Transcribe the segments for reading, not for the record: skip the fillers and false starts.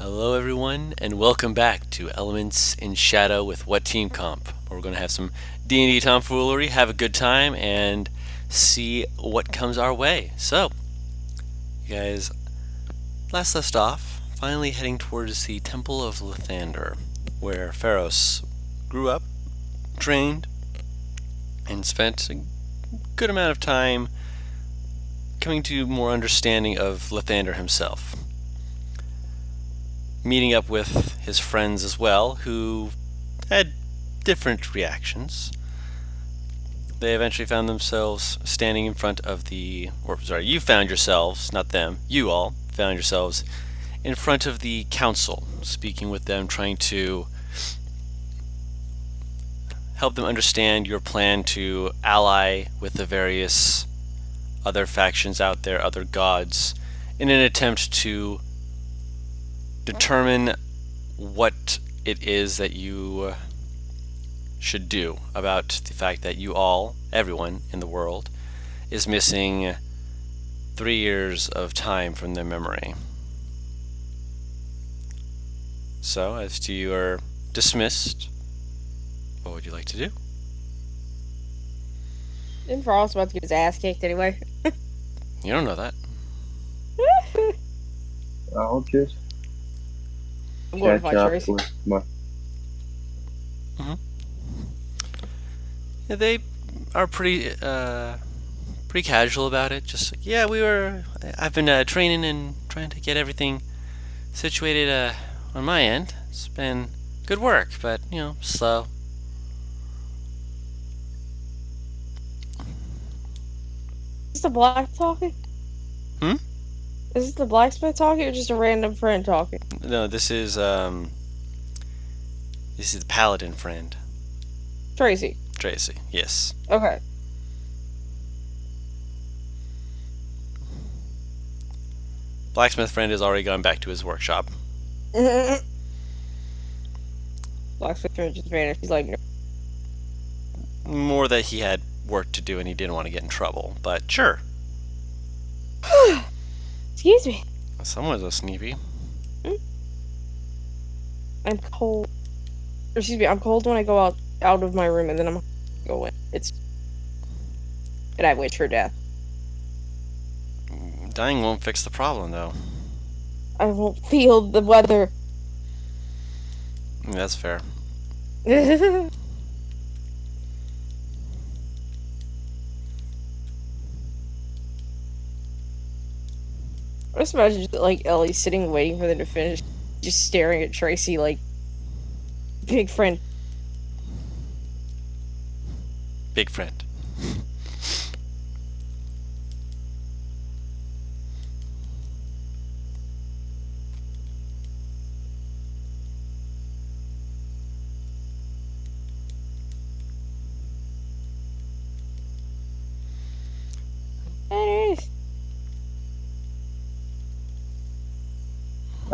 Hello, everyone, and welcome back to Elements in Shadow with What Team Comp, where we're going to have some D&D tomfoolery, have a good time, and see what comes our way. So, you guys, last left off, finally heading towards the Temple of Lathander, where Pharos grew up, trained, and spent a good amount of time coming to more understanding of Lathander himself. Meeting up with his friends as well, who had different reactions. They eventually found themselves standing in front of you found yourselves, not them, you all found yourselves in front of the council, speaking with them, trying to help them understand your plan to ally with the various other factions out there, other gods, in an attempt to determine what it is that you should do about the fact that everyone in the world, is missing 3 years of time from their memory. So, as you are dismissed, what would you like to do? And Frost's about to get his ass kicked anyway. You don't know that. I'll just I'm going to catch fight up Tracy. with my. Yeah, they are pretty casual about it. Just like, yeah, I've been training and trying to get everything situated on my end. It's been good work, but slow. Is this the black talking? Hmm? Is this the blacksmith talking or just a random friend talking? No, this is the paladin friend, Tracy. Tracy. Yes. Okay. Blacksmith friend has already gone back to his workshop. Blacksmith friend just vanished. He's like, no. More that he had work to do and he didn't want to get in trouble, but sure. Excuse me. Someone's a sneepy. I'm cold. Excuse me, I'm cold when I go out of my room and then I'm go in. And I wish for death. Dying won't fix the problem, though. I won't feel the weather. That's fair. I just imagine like Ellie sitting waiting for them to finish, just staring at Tracy like big friend. Big friend.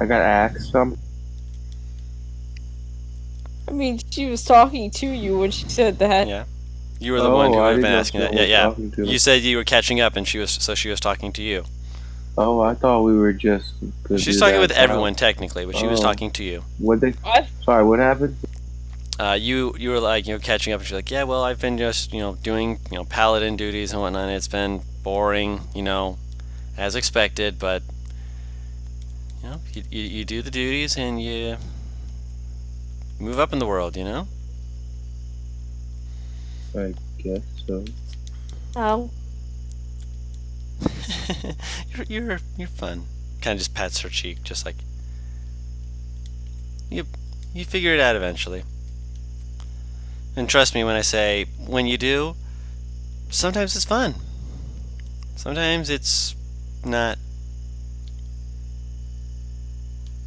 I gotta ask some. I mean, she was talking to you when she said that. Yeah. You were the one who I had been didn't know asking that. someone Yeah, was talking to me. You said you were catching up, and she was talking to you. Oh, I thought we were just. She's talking with everyone technically, but she was Oh. talking to you. What they? What? Sorry, what happened? You were like catching up, and she's like, yeah, well, I've been just doing paladin duties and whatnot. And it's been boring, as expected, but you do the duties and you move up in the world, I guess so. Oh. you're fun. Kind of just pats her cheek, just like you figure it out eventually. And trust me when I say, when you do, sometimes it's fun. Sometimes it's not.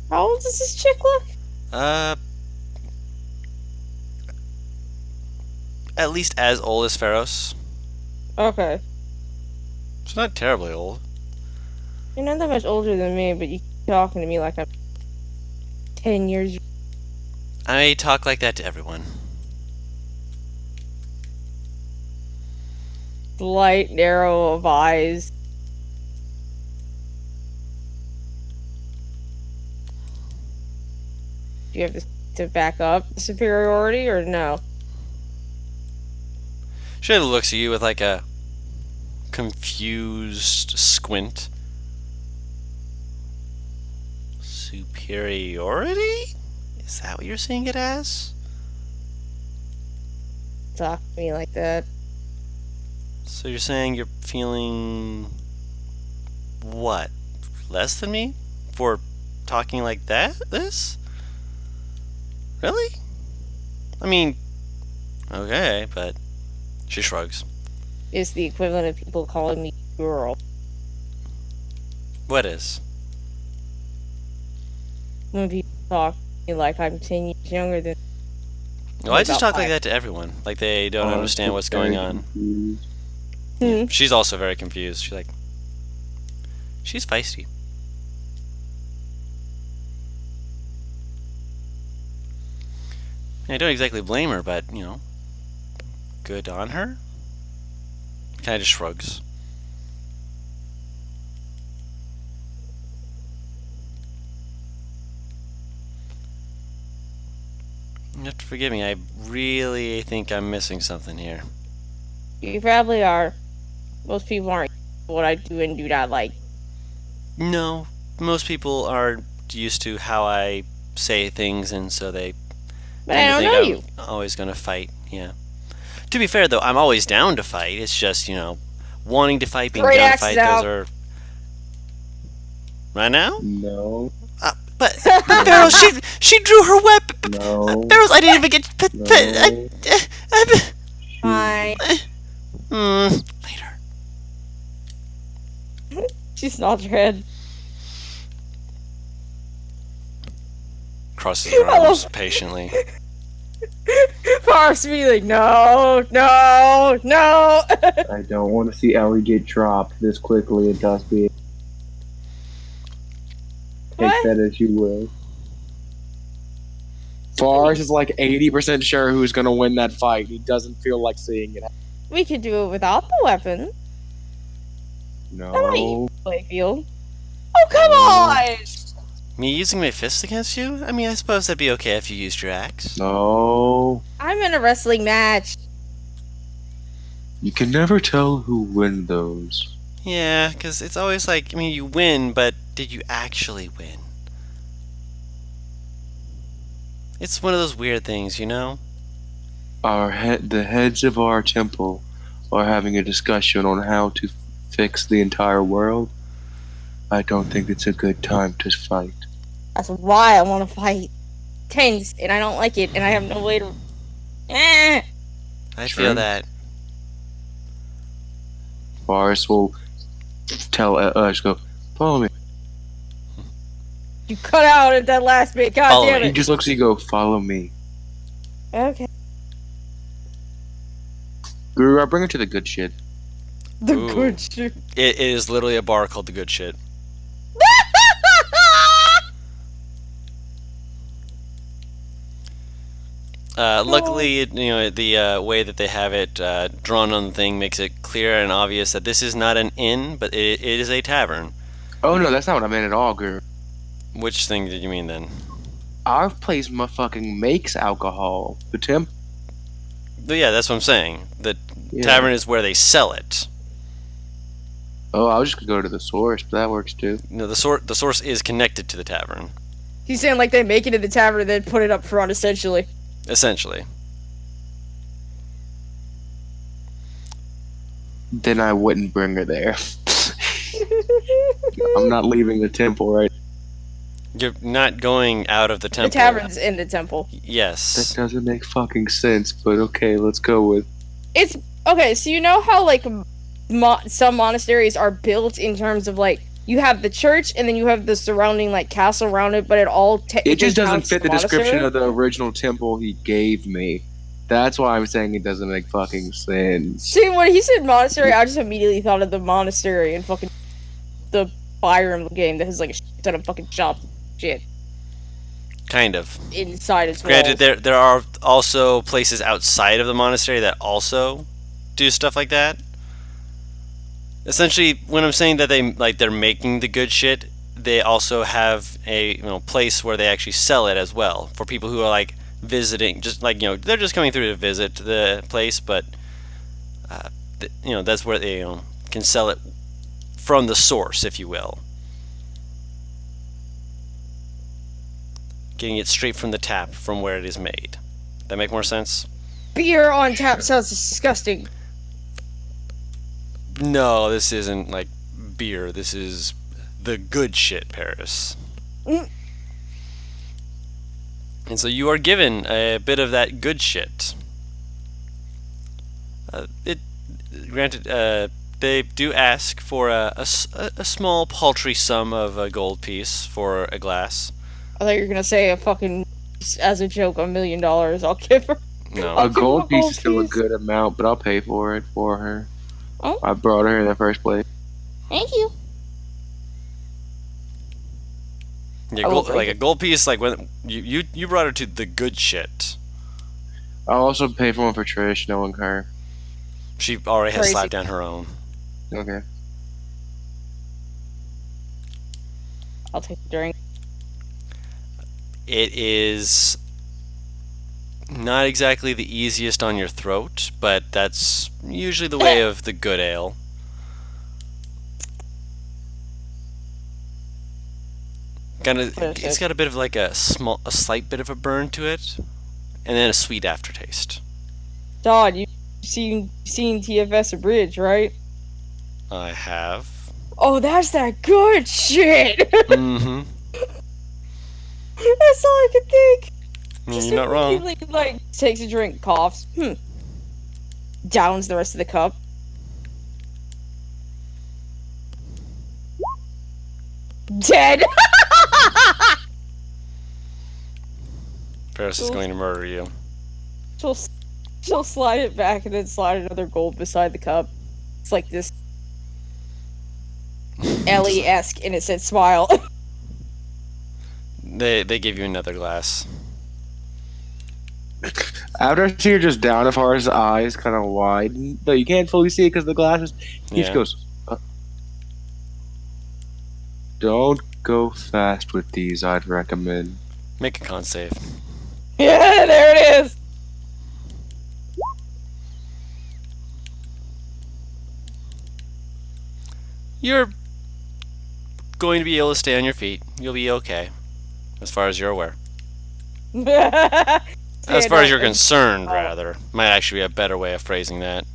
How old does this chick look? At least as old as Pharos. Okay. She's not terribly old. You're not that much older than me, but you keep talking to me like I'm 10 years. I talk like that to everyone. Light, narrow of eyes. Do you have to back up the superiority or no? She looks at you with like a confused squint. Superiority? Is that what you're seeing it as? Talk to me like that. So you're saying you're feeling what? Less than me? For talking like that? This? Really? I mean, okay, but she shrugs. It's the equivalent of people calling me girl. What is? When people talk to me like I'm 10 years younger than. No, I just About talk like five. that to everyone. Like they don't Oh, understand I'm what's very going on. confused. Hmm. She's also very confused. She's like, she's feisty. I don't exactly blame her, but, you know, good on her. Kind of just shrugs. You have to forgive me. I really think I'm missing something here. You probably are. Most people aren't what I do and do not like. No, most people are used to how I say things, and so they But I tend to don't think know I'm you. always going to fight. Yeah. To be fair, though, I'm always down to fight. It's just, you know, wanting to fight, being Great down to axes fight, out. those are. Right now? No, But Barrows, she drew her weapon. no, Barrows, I didn't even get. no. Fine. Later. She nods her head. Crosses her arms patiently. Force me like, no, no, no. I don't want to see Ellie get dropped this quickly and thus be. Take What? that as you will. Forrest is like 80% sure who's gonna win that fight. He doesn't feel like seeing it. We could do it without the weapon. No. Playfield. Oh, come on! Me using my fist against you? I mean, I suppose that'd be okay if you used your axe. No. I'm in a wrestling match. You can never tell who win those. Yeah, because it's always like, I mean, you win, but did you actually win? It's one of those weird things, you know? The heads of our temple are having a discussion on how to fix the entire world. I don't think it's a good time to fight. That's why I want to fight. Tense, and I don't like it, and I have no way to. Eh. I Sure. feel that. Forrest will tell us, go, follow me. You cut out at that last bit. God Follow damn me. He it. just looks at you, go, follow me. Okay. Guru, I bring her to the good shit. The Ooh. good shit. It is literally a bar called The Good Shit. Luckily, you know, the way that they have it drawn on the thing makes it clear and obvious that this is not an inn, but it is a tavern. Oh no, that's not what I meant at all, Guru. Which thing did you mean then? Our place motherfucking makes alcohol. The temp. But yeah, that's what I'm saying. The Yeah. tavern is where they sell it. Oh, I was just gonna go to the source, but that works too. No, the source is connected to the tavern, He's saying like they make it in the tavern and then put it up front, essentially. essentially. Then I wouldn't bring her there. I'm not leaving the temple, right? You're not going out of the The temple. tavern's in the temple. That Yes. doesn't make fucking sense, but okay, let's go with. It's okay. So you know how like some monasteries are built in terms of like you have the church and then you have the surrounding like castle around it, but it all It just doesn't counts fit the description monastery. of the original temple he gave me. That's why I'm saying it doesn't make fucking sense. See, when he said monastery, I just immediately thought of the monastery and fucking the Fire Emblem game that has like a ton of fucking shops and shit Kind of. inside its Granted, walls. there are also places outside of the monastery that also do stuff like that. Essentially, when I'm saying that they're making the good shit, they also have a place where they actually sell it as well for people who are like visiting, just like they're just coming through to visit the place, but that's where they can sell it from the source, if you will, getting it straight from the tap from where it is made. That make more sense? Beer on tap sounds disgusting. No, this isn't like beer. This is the good shit, Paris. Mm. And so you are given a bit of that good shit. Granted, they do ask for a small paltry sum of a gold piece for a glass. I thought you were gonna say a fucking, as a joke, $1 million. I'll give her. No. A gold piece gold is still a piece. good amount, but I'll pay for it for her. Oh. I brought her in the first place. Thank you. Yeah, I will gold, break like a it. gold piece, like when you brought her to the good shit. I'll also pay for one for Trish, knowing her. She already has Crazy. slapped down her own. Okay. I'll take the drink. It is not exactly the easiest on your throat, but that's usually the way of the good ale. It's got a bit of like a slight bit of a burn to it, and then a sweet aftertaste. Todd, you've seen TFS Abridged, right? I have. Oh, that's that good shit. Mm-hmm. That's all I could think. You're not wrong. Immediately, like, takes a drink, coughs. Downs the rest of the cup. Dead. Paris is going to murder you. She'll slide it back and then slide another gold beside the cup. It's like this Ellie-esque innocent smile. They give you another glass. After I see her just down of hers eyes kind of widen, though you can't fully see it because the glasses. He Yeah. just goes, "Don't go fast with these. I'd recommend." Make a con save. Yeah, there it is. You're going to be able to stay on your feet. You'll be okay, as far as you're aware. As far as you're concerned, rather. Might actually be a better way of phrasing that.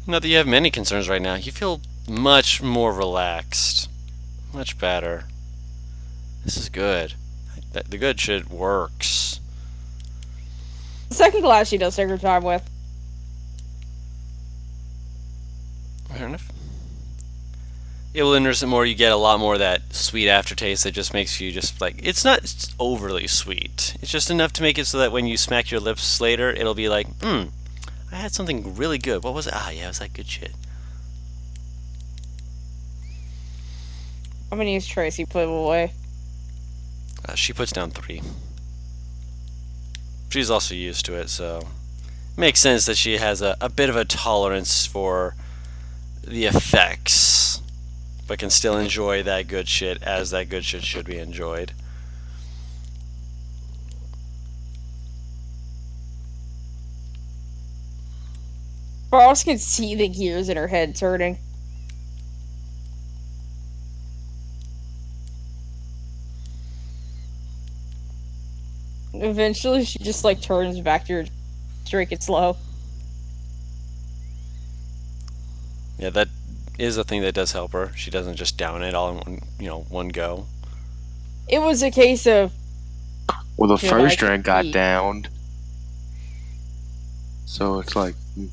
Not that you have many concerns right now. You feel much more relaxed. Much better. This is good. The good shit works. The second glass she does take her time with. Fair enough. It will interest it more. You get a lot more of that sweet aftertaste that just makes you just like, it's not overly sweet. It's just enough to make it so that when you smack your lips later, it'll be like, I had something really good. What was it? Ah, yeah, it was that good shit. I'm gonna use Tracy, put him away. She puts down 3. She's also used to it, so makes sense that she has a bit of a tolerance for the effects, but can still enjoy that good shit as that good shit should be enjoyed. Frost can see the gears in her head turning. Eventually, she just like turns back to her, drink it slow. Yeah, that is a thing that does help her. She doesn't just down it all in one go. It was a case of Well, the Should first I drink got eat? downed, so it's like he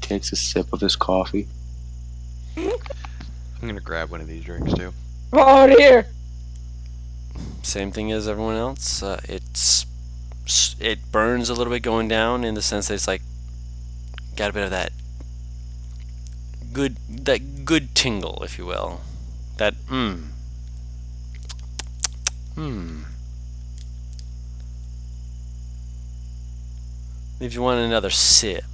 takes a sip of his coffee. I'm gonna grab one of these drinks too. oh dear. Same thing as everyone else. It burns a little bit going down in the sense that it's like got a bit of that good tingle, if you will. That If you want another sip,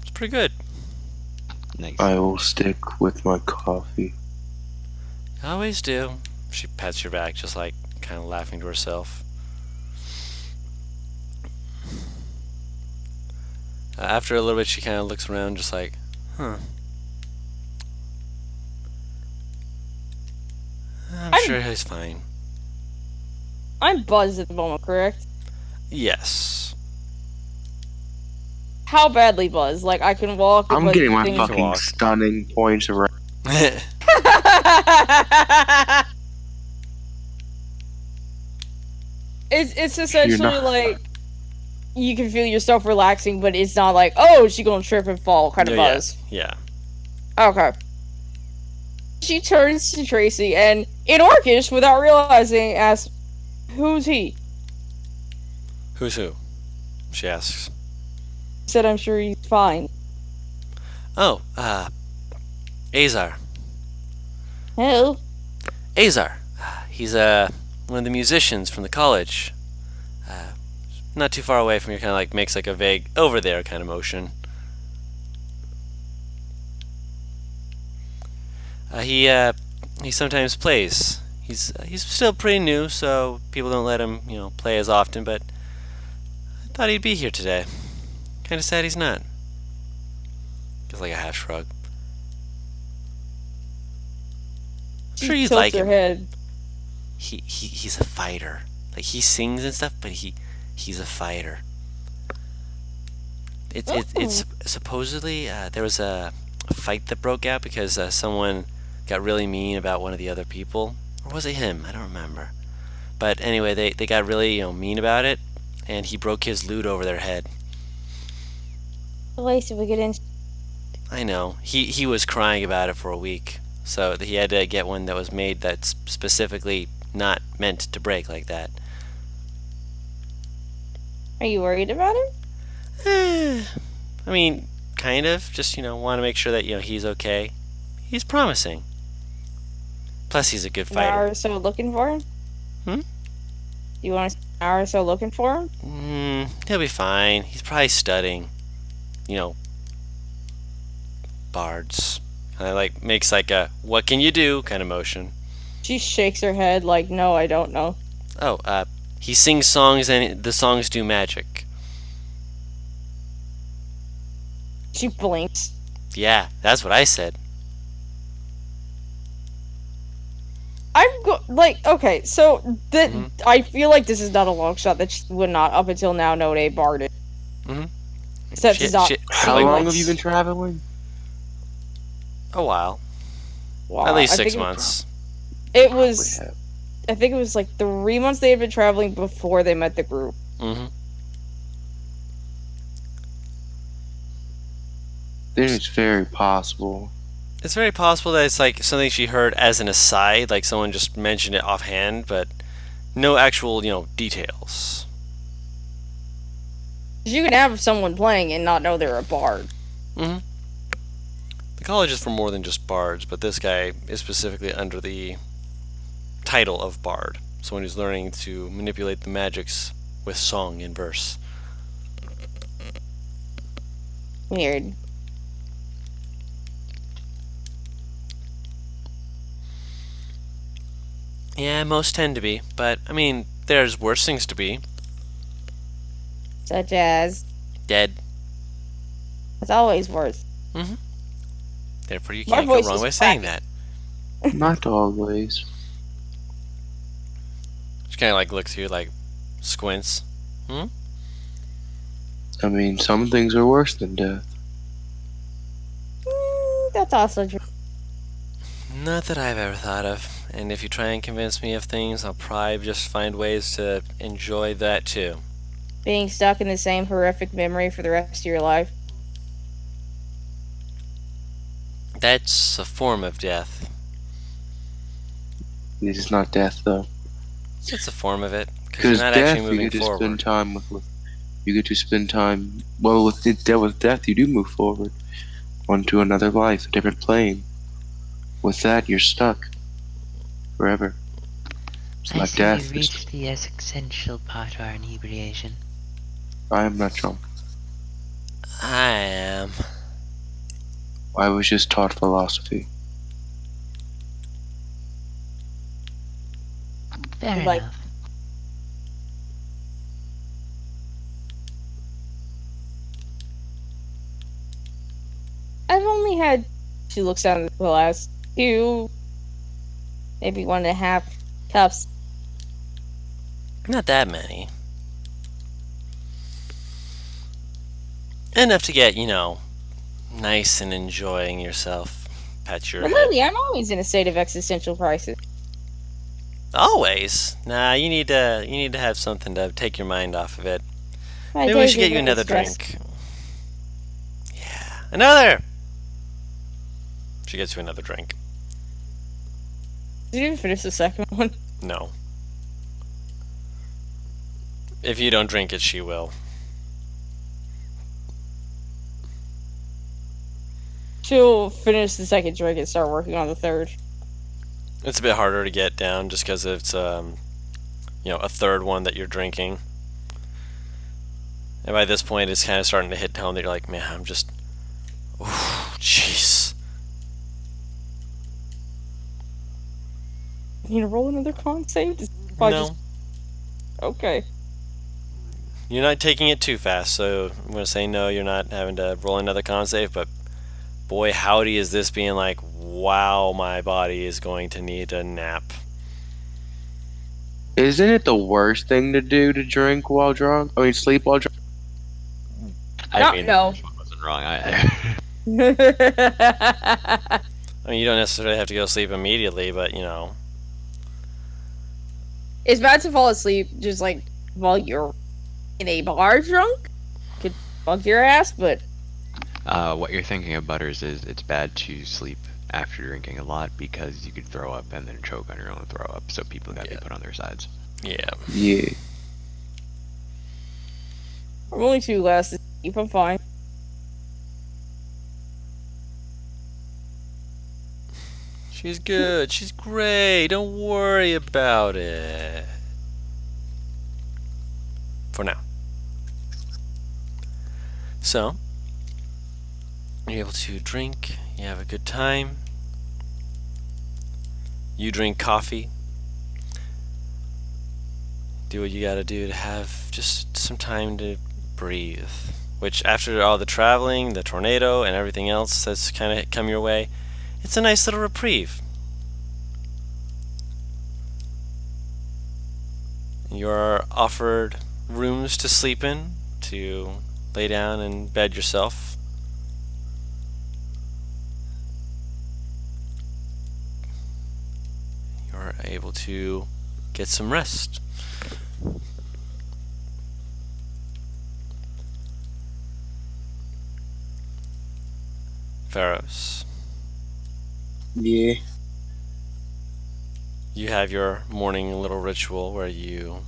it's pretty good. Nice. I will stick with my coffee. I always do. She pats your back, just like kind of laughing to herself. After a little bit, she kind of looks around, just like, huh. I'm sure he's fine. I'm buzzed at the moment, correct? Yes. How badly buzzed? Like I can walk. I'm but getting my things- fucking walk. stunning points around. It's essentially not- like you can feel yourself relaxing, but it's not like, oh, she gonna trip and fall kind of Yeah, buzz. yeah. Okay. She turns to Tracy and, in Orcish, without realizing, asks, "Who's he?" Who's who? She asks. Said, "I'm sure he's fine." Oh, Azar. Who? Azar. He's one of the musicians from the college. Not too far away from you, kind of like makes like a vague over there kind of motion. He sometimes plays. He's still pretty new, so people don't let him play as often. But I thought he'd be here today. Kind of sad he's not. Gives like a half shrug. I'm sure you'd Tilts like her him. head. He's a fighter. Like he sings and stuff, but he's a fighter. It's supposedly there was a fight that broke out because someone got really mean about one of the other people, or was it him? I don't remember. But anyway, they got really mean about it, and he broke his lute over their head. Lacey, we get in. I know. He was crying about it for a week, so he had to get one that was made that's specifically not meant to break like that. Are you worried about him? I mean, kind of. Just, want to make sure that, he's okay. He's promising. Plus, he's a good An hour fighter. or so looking for him? Hmm? You want an hour or so looking for him? He'll be fine. He's probably studying. Bards. Kinda like makes like a "what can you do" kind of motion. She shakes her head like, no, I don't know. Oh, he sings songs and the songs do magic. She blinks. Yeah, that's what I said. Okay, so Mhm. I feel like this is not a long shot that she would not, up until now, know a bard. Mhm. Except Shit, she's not. shit. How Like, long have you been traveling? A while. Wow, At least I 6 think months. It was. Probably have. I think it was like 3 months they had been traveling before they met the group. Mm-hmm. Then it's very possible. It's very possible that it's like something she heard as an aside, like someone just mentioned it offhand, but no actual, details. You can have someone playing and not know they're a bard. Mm-hmm. The college is for more than just bards, but this guy is specifically under the title of bard, someone who's learning to manipulate the magics with song and verse. Weird. Yeah, most tend to be, but I mean, there's worse things to be. Such as. Dead. It's always worse. Therefore, you My can't go voice wrong is by saying cracking. that. Not always. She kind of like looks at you, like squints. I mean, some things are worse than death. That's also true. Not that I've ever thought of. And if you try and convince me of things, I'll probably just find ways to enjoy that too. Being stuck in the same horrific memory for the rest of your life. That's a form of death. It is not death, though. It's a form of it. Because you're Because not death, actually you moving get to forward. spend time with. You get to spend time. Well, with death, you do move forward onto another life, a different plane. With that, you're stuck forever. It's I not see death. you reached the essential part of our inebriation. I am not drunk. I am. I was just taught philosophy. Fair Like- enough. I've only had 2 looks down the last 2, maybe 1.5 cups. Not that many. Enough to get, nice and enjoying yourself. Pat your But head. lately, I'm always in a state of existential crisis. Always. Nah, you need to have something to take your mind off of it. My Maybe we days should are get you very another stressed. drink. Yeah, another. She gets you another drink. Did you even finish the second one? No. If you don't drink it, she will. She'll finish the second drink and start working on the third. It's a bit harder to get down just because it's a third one that you're drinking. And by this point, it's kind of starting to hit home that you're like, man, I'm just, oh, jeez. You need to roll another con save? No, Okay. you're not taking it too fast, so I'm gonna say no. You're not having to roll another con save, but boy, howdy, is this being like, wow, my body is going to need a nap. Isn't it the worst thing to do to drink while drunk? I mean, sleep while drunk? I No. this one wasn't wrong either. I mean, you don't necessarily have to go sleep immediately, but It's bad to fall asleep just like while you're in a bar drunk. Could bug your ass, but What you're thinking of, Butters, is it's bad to sleep after drinking a lot because you could throw up and then choke on your own throw up. So people got to be put on their sides. yeah. Yeah. I'm only 2 glasses deep. I'm fine. She's good. She's great. Don't worry about it. For now. So, you're able to drink. You have a good time. You drink coffee. Do what you gotta do to have just some time to breathe. Which, after all the traveling, the tornado, and everything else that's kind of come your way, it's a nice little reprieve. You're offered rooms to sleep in, to lay down and bed yourself. You're able to get some rest. Pharaohs. Yeah. You have your morning little ritual where you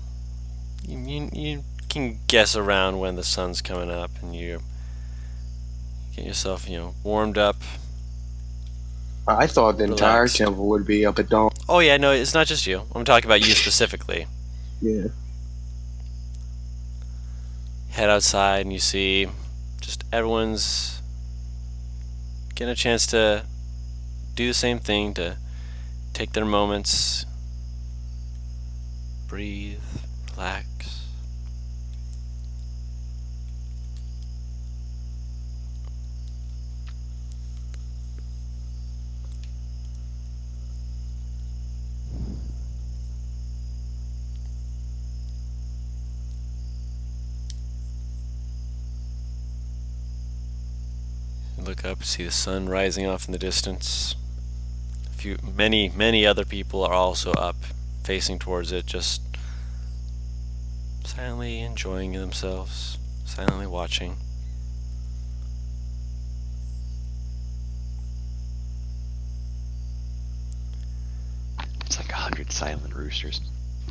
can guess around when the sun's coming up, and you get yourself warmed up. I thought the entire Relaxed. temple would be up at dawn. Oh yeah, no, it's not just you. I'm talking about you specifically. Yeah. Head outside and you see just everyone's getting a chance to do the same thing, to take their moments, breathe, relax. You look up, see the sun rising off in the distance. Many other people are also up, facing towards it, just silently enjoying themselves, silently watching. It's like 100 silent roosters.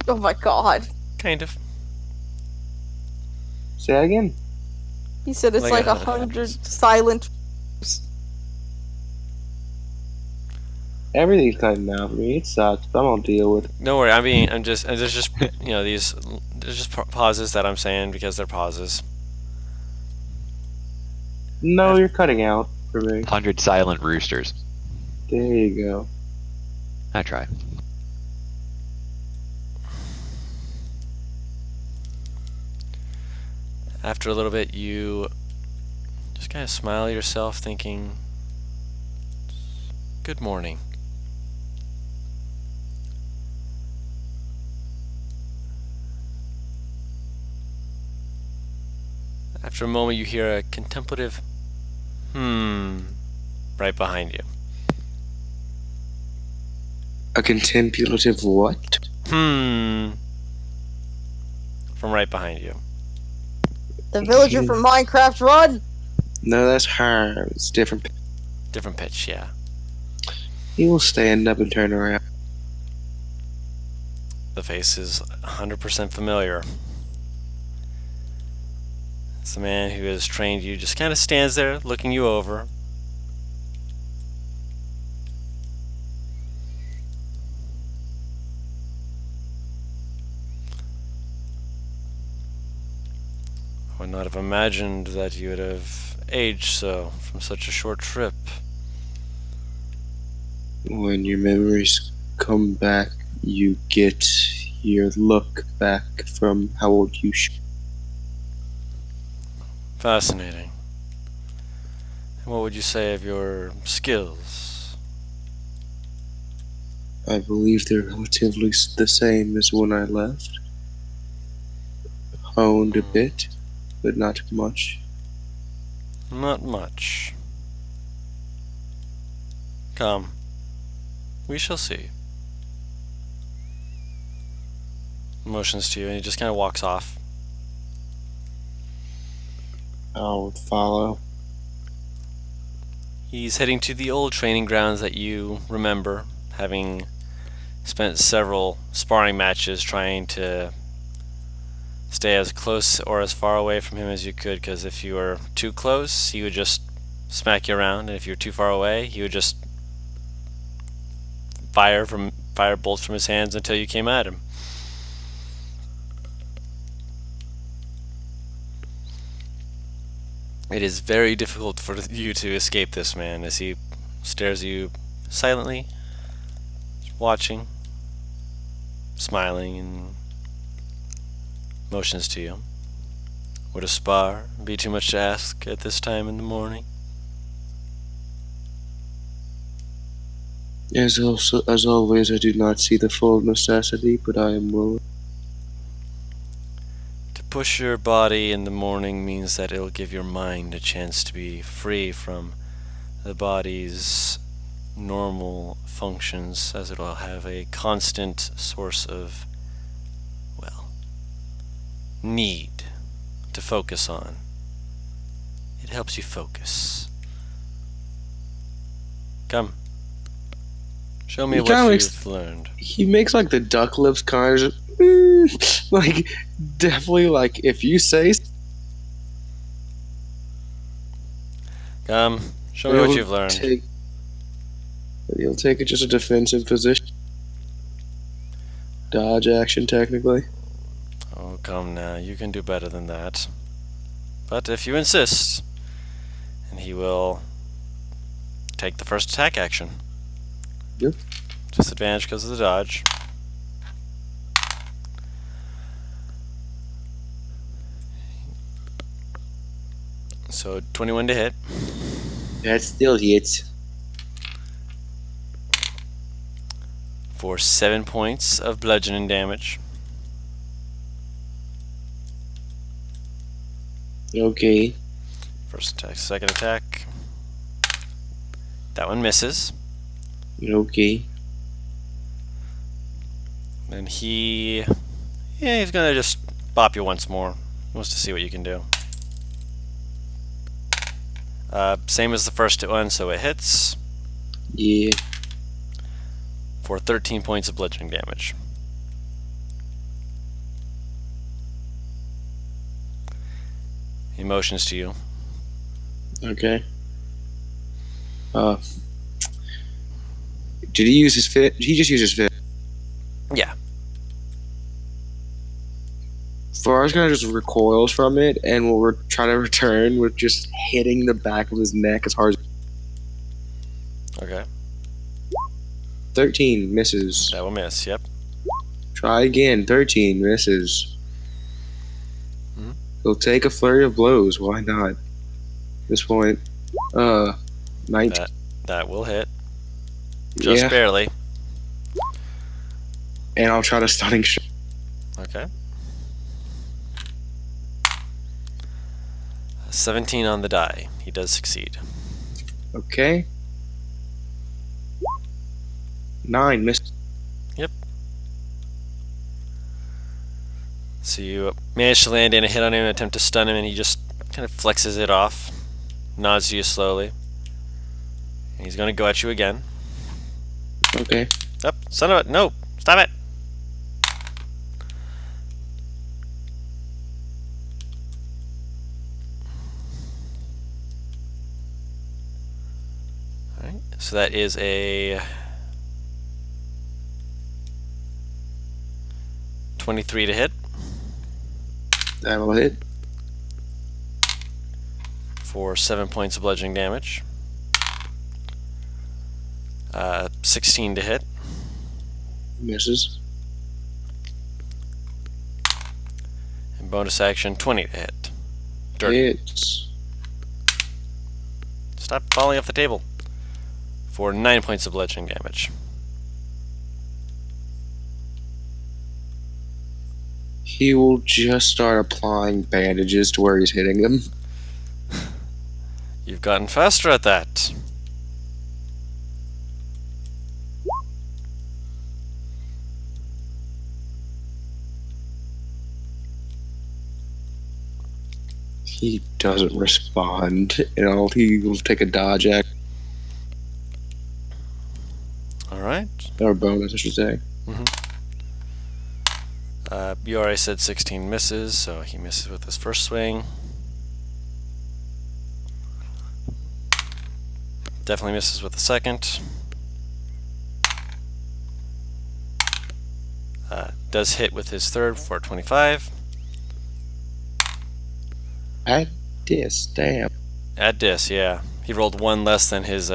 Oh my god. Kind of. Say that again. He said it's Like like a 100 silent. Everything's cutting out for me. It sucks, but I'm gonna deal with it. Don't worry. There's just there's just pauses that I'm saying because they're pauses. No, you're cutting out. for me. 100 silent roosters. There you go. I try. After a little bit, you just kind of smile at yourself, thinking, good morning. After a moment, you hear a contemplative right behind you. A contemplative what? From right behind you. The villager from Minecraft Run. No, that's her. It's different. Different pitch, yeah. He will stand up and turn around. The face is 100% familiar. It's the man who has trained you, just kind of stands there looking you over. I would not have imagined that you would have aged so from such a short trip. When your memories come back, you get your look back from how old you should. Fascinating. And what would you say of your skills? I believe they're relatively the same as when I left. Honed a bit, but not much. Not much. Come. We shall see. Motions to you, and he just kind of walks off. I would follow. He's heading to the old training grounds that you remember, having spent several sparring matches trying to stay as close or as far away from him as you could, because if you were too close, he would just smack you around, and if you were too far away, he would just fire bolts from his hands until you came at him. It is very difficult for you to escape this man as he stares at you silently, watching, smiling, and motions to you. Would a spar be too much to ask at this time in the morning? As always, I do not see the full necessity, but I am willing. To push your body in the morning means that it'll give your mind a chance to be free from the body's normal functions, as it'll have a constant source of, well, need to focus on. It helps you focus. Come. Show me He what kinda you've makes- learned. He makes like the duck lips kind of like definitely like if you say Come. Show me what you've learned. He'll take it just a defensive position. Dodge action technically. Oh, come now. You can do better than that. But if you insist, and he will take the first attack action. Yep. Disadvantage because of the dodge. So 21 to hit. That still hits. For 7 points of bludgeoning damage. Okay. First attack, second attack. That one misses. Okay. And he's gonna just bop you once more. He wants to see what you can do. Same as the first one, so it hits Yeah. for 13 points of bludgeoning damage. He motions to you. Okay. Did he use his fit? He just used his fit. Yeah. Far's gonna just recoils from it and will try to return with just hitting the back of his neck as hard as. Okay. 13 misses. That will miss. Yep. Try again. 13 misses. Mhm. He'll take a flurry of blows. Why not? At this point, 19. That will hit. Just Yeah, barely. and I'll try to stunning shot. Okay. 17 on the die. He does succeed. Okay. 9 misses. So you manage to land in a hit on him and attempt to stun him, and he just kind of flexes it off, nods to you slowly. And he's going to go at you again. Okay. Up, son of it! No, stop it! All right. So that is a 23 to hit That'll hit. for 7 points of bludgeoning damage. 16 to hit. Misses. And bonus action 20 to hit. Dirty. Hits. Stop falling off the table. For 9 points of bludgeoning damage. He will just start applying bandages to where he's hitting him. You've gotten faster at that. He doesn't respond. He will take a dodge act Alright. or bonus, I should say. You already said 16 misses, so he misses with his first swing. Definitely misses with the second. Does hit with his third for 25. At this, damn. At dis, yeah. He rolled one less than his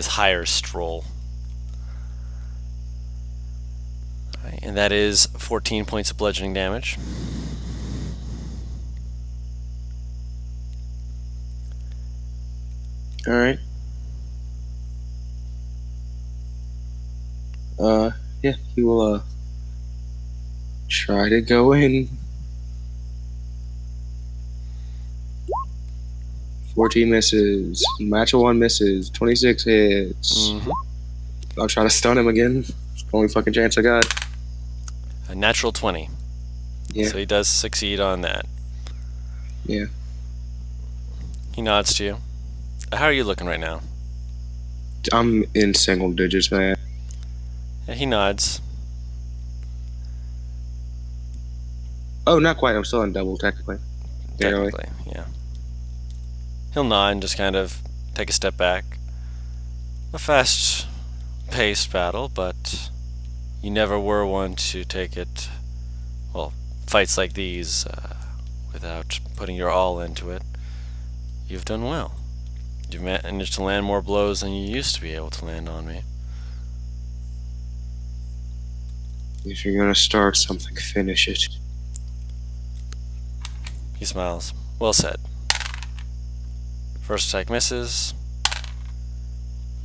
higher stroll. Alright, and that is 14 points of bludgeoning damage. Alright. Yeah, he will, try to go in. 14 misses. Match of 1 misses. 26 hits. I'll try to stun him again. It's the only fucking chance I got. A natural 20. Yeah. So he does succeed on that. Yeah. He nods to you. How are you looking right now? I'm in single digits, man. Yeah, he nods. Oh, not quite. I'm still in double, technically. Barely. Technically, yeah. He'll nod and just kind of take a step back. A fast-paced battle, but you never were one to take it, well, fights like these, without putting your all into it. You've done well. You've managed to land more blows than you used to be able to land on me. If you're gonna start something, finish it. He smiles. Well said. First attack misses.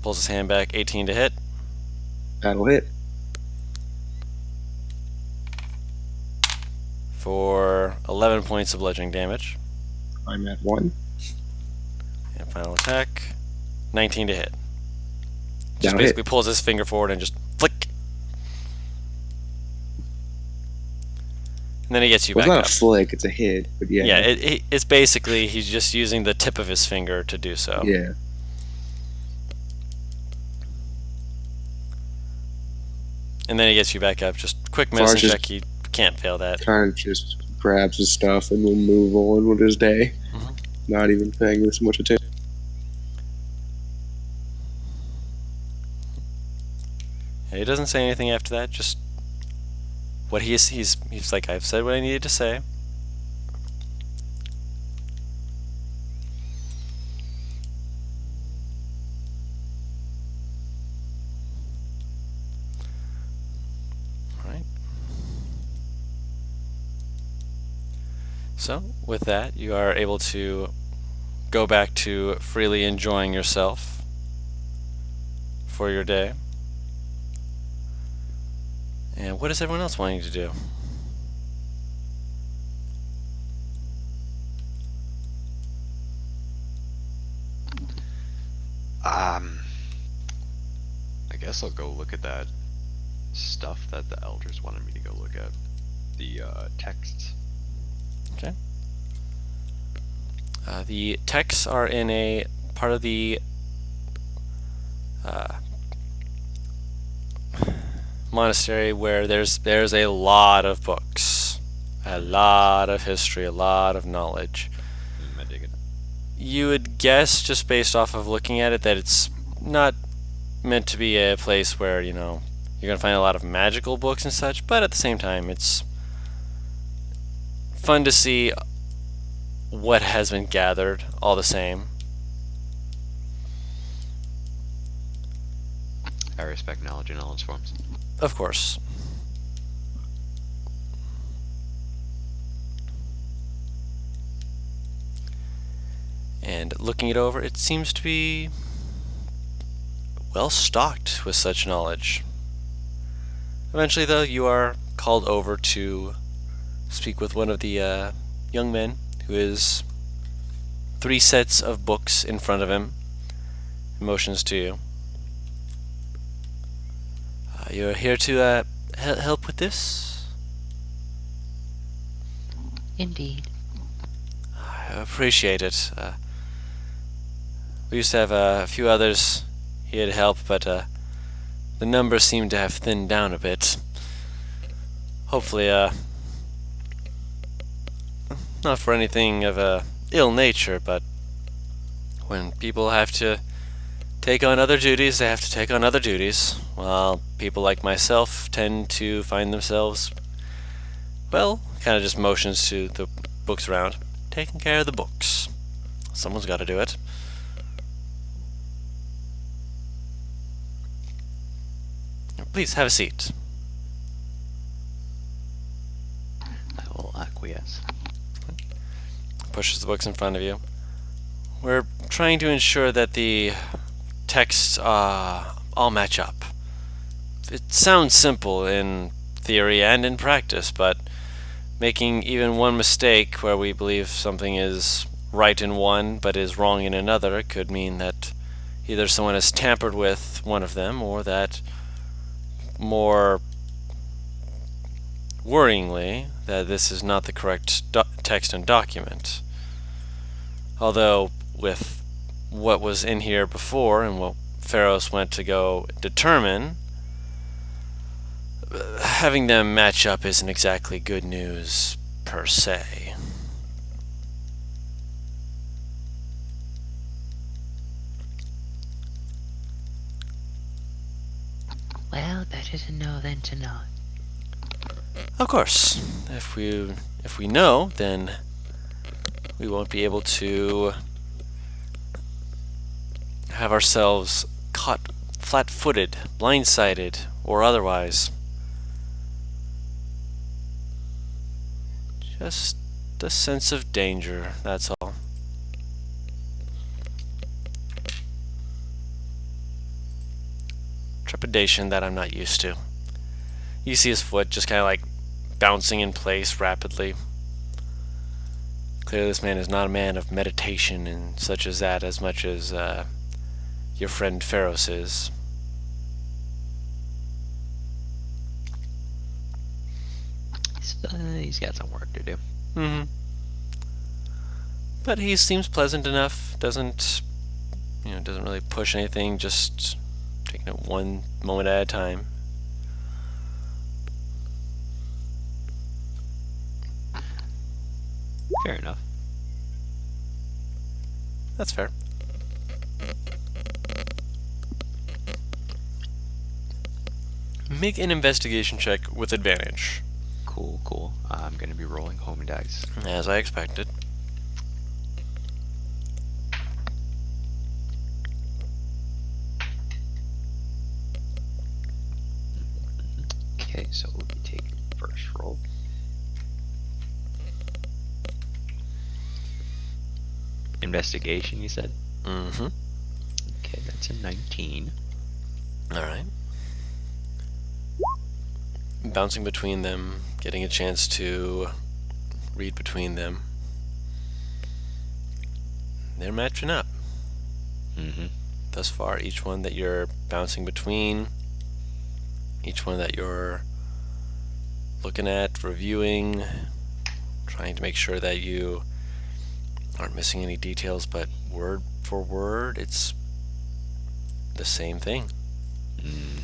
Pulls his hand back, 18 to hit. That'll hit. For 11 points of bludgeoning damage. I'm at 1. And final attack, 19 to hit. Just That'll basically hit. pulls his finger forward and just flick. And then he gets you Well, back it's not up. a flick, it's a hit, but yeah. Yeah, it's basically he's just using the tip of his finger to do so. Yeah. And then he gets you back up. Just quick Far medicine just- check. He can't fail that. Kind of just grabs his stuff and will move on with his day. Mhm. Not even paying this much attention. And he doesn't say anything after that. Just what he's like, I've said what I needed to say. So, with that, you are able to go back to freely enjoying yourself for your day. And what is everyone else wanting to do? I guess I'll go look at that stuff that the elders wanted me to go look at. The texts. Okay. The texts are in a part of the monastery where there's a lot of books, a lot of history, a lot of knowledge. I dig it. You would guess, just based off of looking at it, that it's not meant to be a place where, you're going to find a lot of magical books and such, but at the same time, it's fun to see what has been gathered all the same. I respect knowledge in all its forms. Of course. And looking it over, it seems to be well stocked with such knowledge. Eventually, though, you are called over to speak with one of the young men who is 3 sets of books in front of him. He motions to you. You're here to help with this? Indeed. I appreciate it. We used to have a few others here to help, but the numbers seem to have thinned down a bit. Hopefully, not for anything of a ill nature, but when people have to take on other duties, they have to take on other duties, while people like myself tend to find themselves, well, kind of just motions to the books around, taking care of the books. Someone's got to do it. Please, have a seat. I will acquiesce. Pushes the books in front of you. We're trying to ensure that the texts all match up. It sounds simple in theory and in practice, but making even one mistake where we believe something is right in one but is wrong in another could mean that either someone has tampered with one of them, or that, more worryingly, that this is not the correct text and document. Although, with what was in here before and what Pharos went to go determine, having them match up isn't exactly good news per se. Well, better to know than to not. Of course, if we know, then we won't be able to have ourselves caught flat-footed, blindsided, or otherwise. Just a sense of danger, that's all. Trepidation that I'm not used to. You see his foot just kind of like bouncing in place rapidly. Clearly this man is not a man of meditation and such as that, as much as your friend Pharos is. He's got some work to do. Mm-hmm. But he seems pleasant enough. Doesn't really push anything. Just taking it one moment at a time. Fair enough. That's fair. Make an investigation check with advantage. Cool. I'm gonna be rolling home dice. As I expected. Okay, so we'll be taking first roll. investigation, you said? Mm-hmm. Okay, that's a 19. All right. Bouncing between them, getting a chance to read between them. They're matching up. Mm-hmm. Thus far, each one that you're bouncing between, each one that you're looking at, reviewing, trying to make sure that you aren't missing any details, but word for word, it's the same thing. Mm.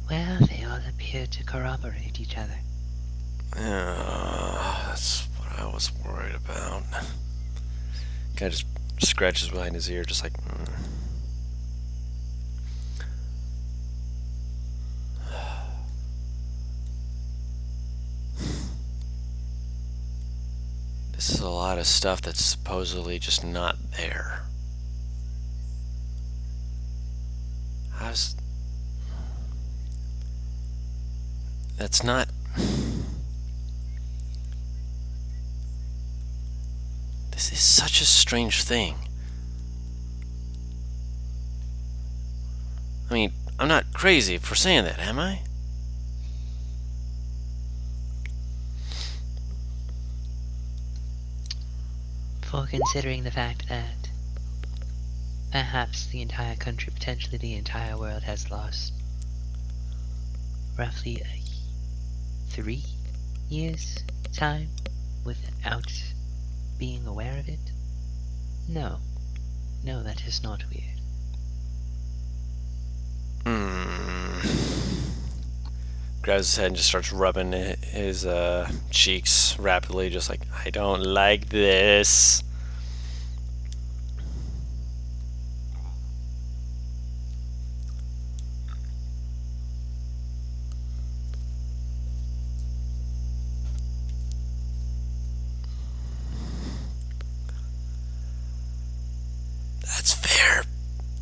Well, they all appear to corroborate each other. That's what I was worried about. Guy just scratches behind his ear, just like. This is a lot of stuff that's supposedly just not there. That's not. This is such a strange thing. I mean, I'm not crazy for saying that, am I? For considering the fact that perhaps the entire country, potentially the entire world, has lost roughly 3 years' time without being aware of it? No. No, that is not weird. Grabs his head and just starts rubbing his cheeks rapidly, just like, I don't like this. That's fair.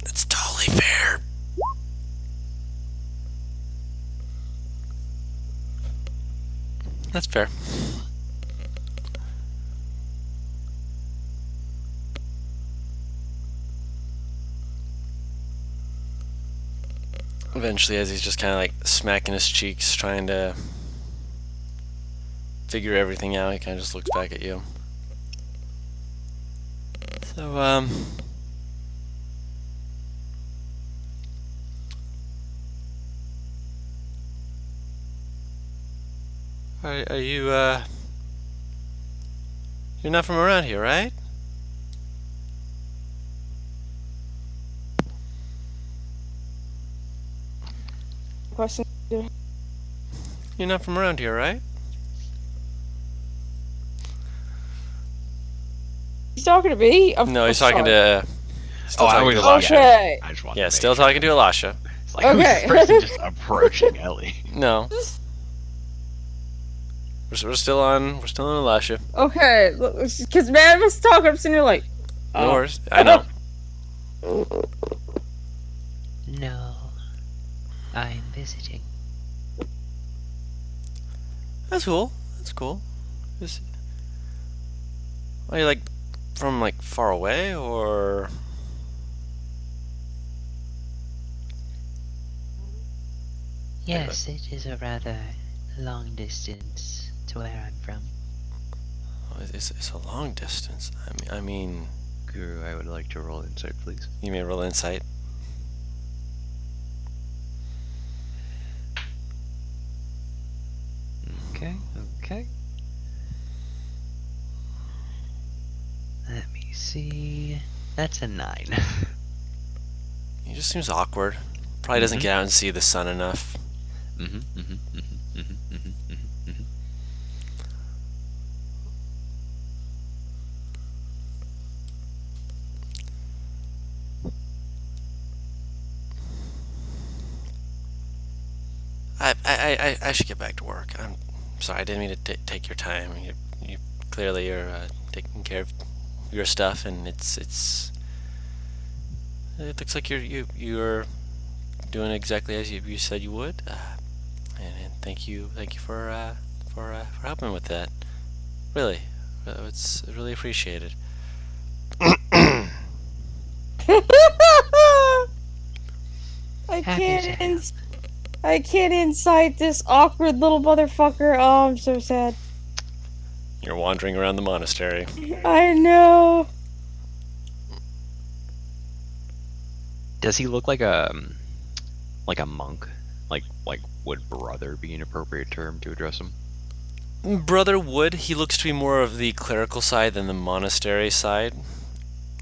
That's totally fair. That's fair. Eventually, as he's just kind of like smacking his cheeks, trying to figure everything out, he kind of just looks back at you. So, are you, you're not from around here, right? Question. You're not from around here, right? He's talking to me? No, he's talking to. Still Oh, I talking was to like, Elisha. Okay. I just want Yeah, to still talking to Elisha. It's like, Okay. who's the person just approaching Ellie? No. We're still on Elisha. Okay, because man was talking, I'm sitting here like, No worries. I know. No. I'm visiting. That's cool. That's cool. Are you like from like far away or? Yes, it is a rather long distance to where I'm from. Oh, it's a long distance. I mean, Guru, I would like to roll insight, please. you may roll insight. Okay, okay. Let me see. That's a 9. He just seems awkward. Probably doesn't get out and see the sun enough. I should get back to work. I'm sorry, I didn't mean to take your time. You clearly are taking care of your stuff, and it looks like you're doing exactly as you said you would, and thank you for helping with that. Really, it's really appreciated. I Happy can't. to help. I can't incite this awkward little motherfucker. Oh, I'm so sad. You're wandering around the monastery. I know. Does he look like a monk? Like would brother be an appropriate term to address him? Brother Wood, he looks to be more of the clerical side than the monastery side,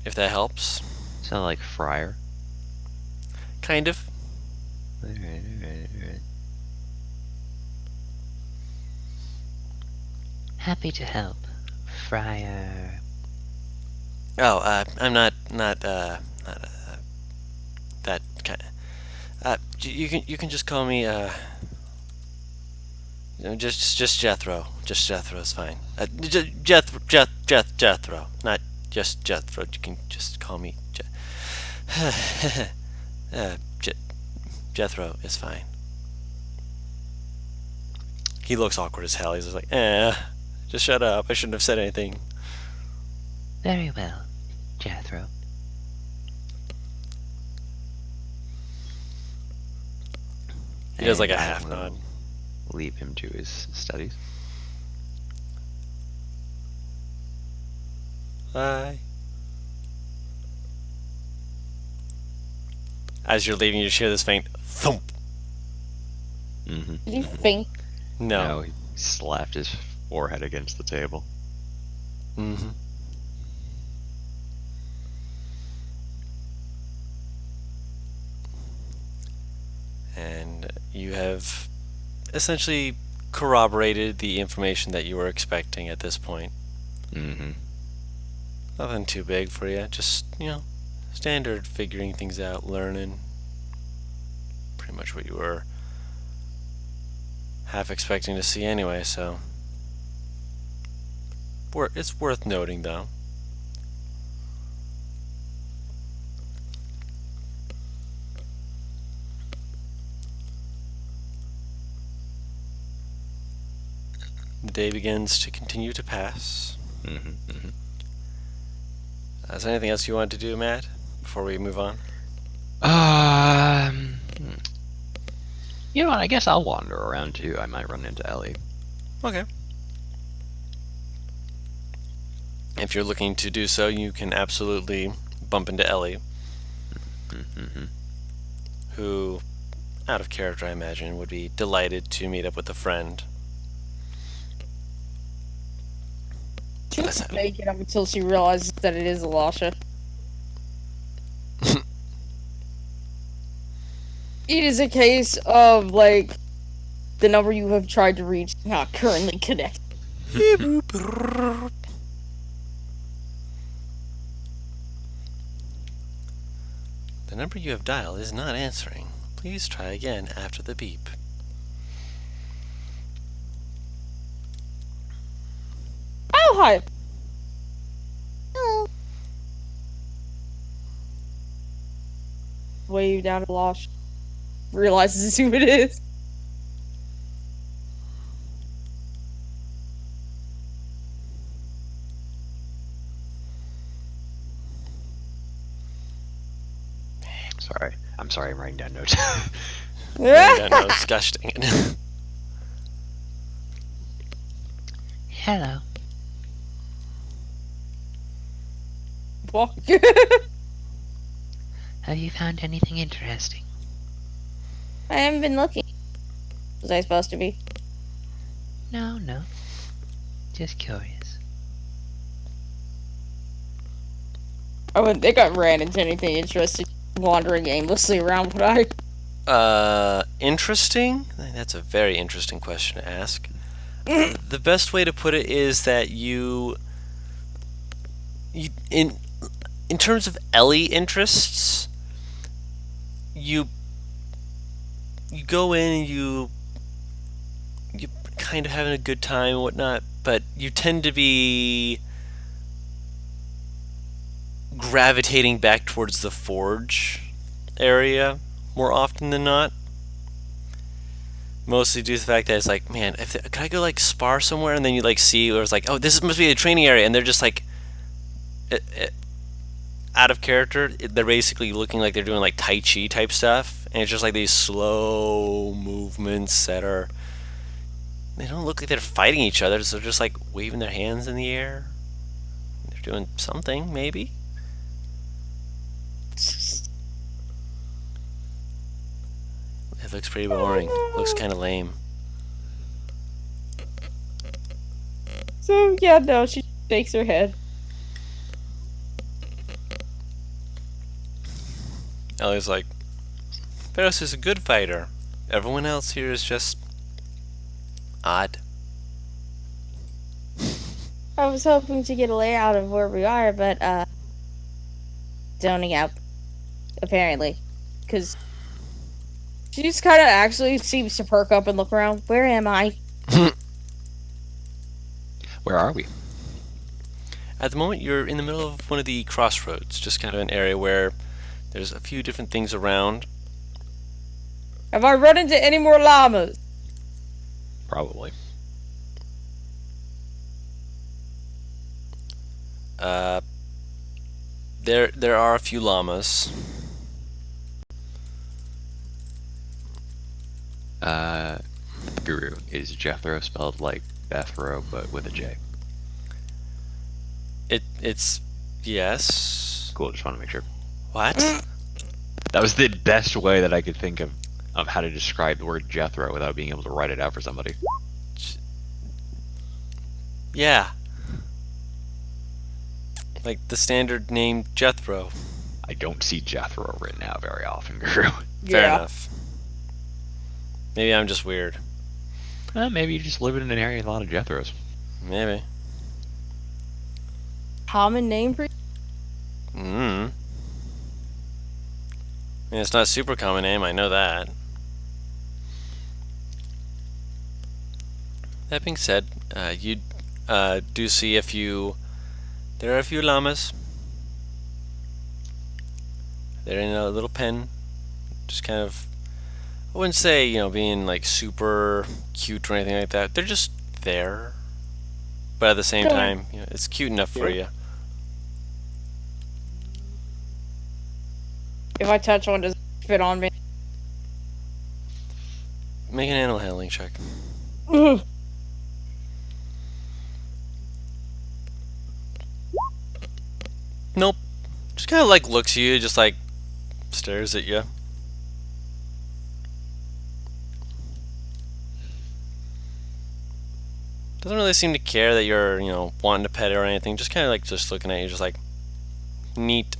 if that helps. Sound like friar. Kind of. Alright. Happy to help, Friar. Oh, I'm not that kind. You can just call me just Jethro. Just Jethro is fine. Jethro, not just Jethro. You can just call me Jethro is fine. He looks awkward as hell. He's just like, just shut up. I shouldn't have said anything. Very well, Jethro. He does like a And I half will nod. Leave him to his studies. Bye. As you're leaving, you just hear this faint thump. Mm-hmm. Did you think? No. He slapped his forehead against the table. Mm-hmm. And you have essentially corroborated the information that you were expecting at this point. Mm-hmm. Nothing too big for you. Just, standard figuring things out, learning. Pretty much what you were half expecting to see anyway, so. It's worth noting, though. The day begins to continue to pass. Mm-hmm. Mm-hmm. Is there anything else you want to do, Matt, before we move on? You know what? I guess I'll wander around too. I might run into Ellie. Okay. If you're looking to do so, you can absolutely bump into Ellie, Mm-hmm. who, out of character, I imagine, would be delighted to meet up with a friend. She's fake it up until she realizes that it is Alasha. It is a case of, like, the number you have tried to reach not currently connected. The number you have dialed is not answering. Please try again after the beep. Oh, hi! Hello. Wave down to Alasha. Realizes who it is. Sorry. I'm sorry. I'm writing down notes. Yeah, no, gosh dang it. Hello. Walk. Have you found anything interesting? I haven't been looking. Was I supposed to be? No. Just curious. I wouldn't think I ran into anything interesting wandering aimlessly around, would I? Interesting? That's a very interesting question to ask. The best way to put it is that you in terms of Ellie interests, you go in and you kind of having a good time and whatnot, but you tend to be gravitating back towards the forge area more often than not. Mostly due to the fact that it's like, man, could I go like spar somewhere, and then you like see, or it's like, oh, this must be a training area, and they're just like, out of character. They're basically looking like they're doing like Tai Chi type stuff, and it's just like these slow movements that are. They don't look like they're fighting each other, so they're just like waving their hands in the air. They're doing something, maybe. It looks pretty boring. Looks kind of lame. So yeah, no, she shakes her head. Ellie's like, Peros is a good fighter. Everyone else here is just odd. I was hoping to get a layout of where we are, but zoning out, apparently, because she just kind of actually seems to perk up and look around. Where am I? Where are we? At the moment, you're in the middle of one of the crossroads, just kind of an area where there's a few different things around. Have I run into any more llamas? Probably. There are a few llamas. Guru, is Jethro spelled like Bethro but with a J? It's yes. Cool, just want to make sure. What? That was the best way that I could think of how to describe the word Jethro without being able to write it out for somebody. Yeah. Like the standard name Jethro. I don't see Jethro written out very often, Guru. Fair enough. Maybe I'm just weird. Maybe you just live in an area with a lot of Jethros. Maybe. Common name for I mean, it's not a super common name, I know that. That being said, you do see a few. There are a few llamas. They're in a little pen, just kind of. I wouldn't say, you know, being like super cute or anything like that. They're just there, but at the same time, you know, it's cute enough for you. If I touch one, does it fit on me? Make an animal handling check. Nope. Just kind of like looks at you, just like stares at you. Doesn't really seem to care that you're, you know, wanting to pet it or anything. Just kind of like just looking at you, just like neat.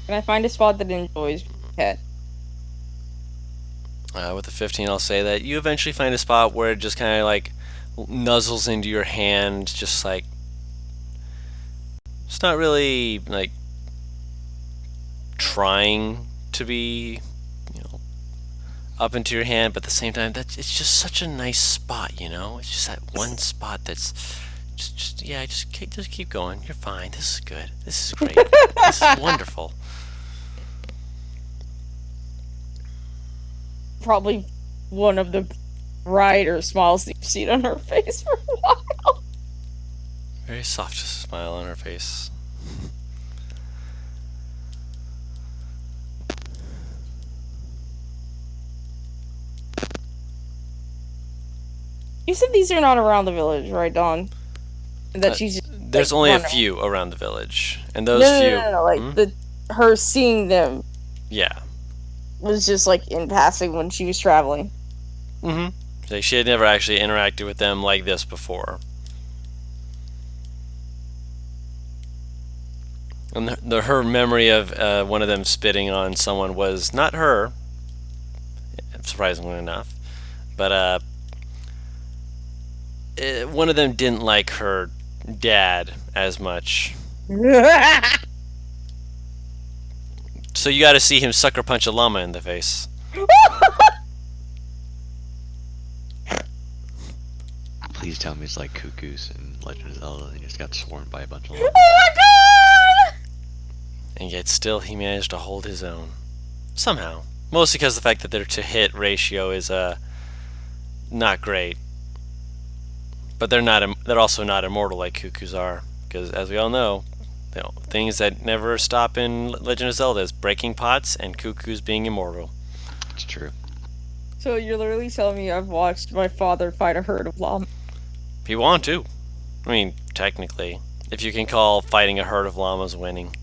Can I find a spot that enjoys pet? With the 15, I'll say that you eventually find a spot where it just kind of like nuzzles into your hand, just like it's not really like trying to be, you know, up into your hand, but at the same time, that it's just such a nice spot, you know. It's just that one spot that's just keep going. You're fine. This is good. This is great. This is wonderful. Probably one of the brighter smiles that you've seen on her face for a while. Very soft smile on her face. You said these are not around the village, right, Dawn? That she's just, There's like, only a running. few around the village, and those No, few. like her seeing them Yeah. was just like in passing when she was traveling. Like she had never actually interacted with them like this before. And her memory of one of them spitting on someone was not her, surprisingly enough, but one of them didn't like her dad as much. So you got to see him sucker punch a llama in the face. Please tell me it's like Cuckoos in Legend of Zelda and he just got swarmed by a bunch of llamas. And yet still he managed to hold his own. Somehow. Mostly because the fact that their to hit ratio is not great. But they're also not immortal like cuckoos are, because as we all know, things that never stop in Legend of Zelda is breaking pots and cuckoos being immortal. It's true. So you're literally telling me I've watched my father fight a herd of llamas? If you want to. I mean, technically. If you can call fighting a herd of llamas winning.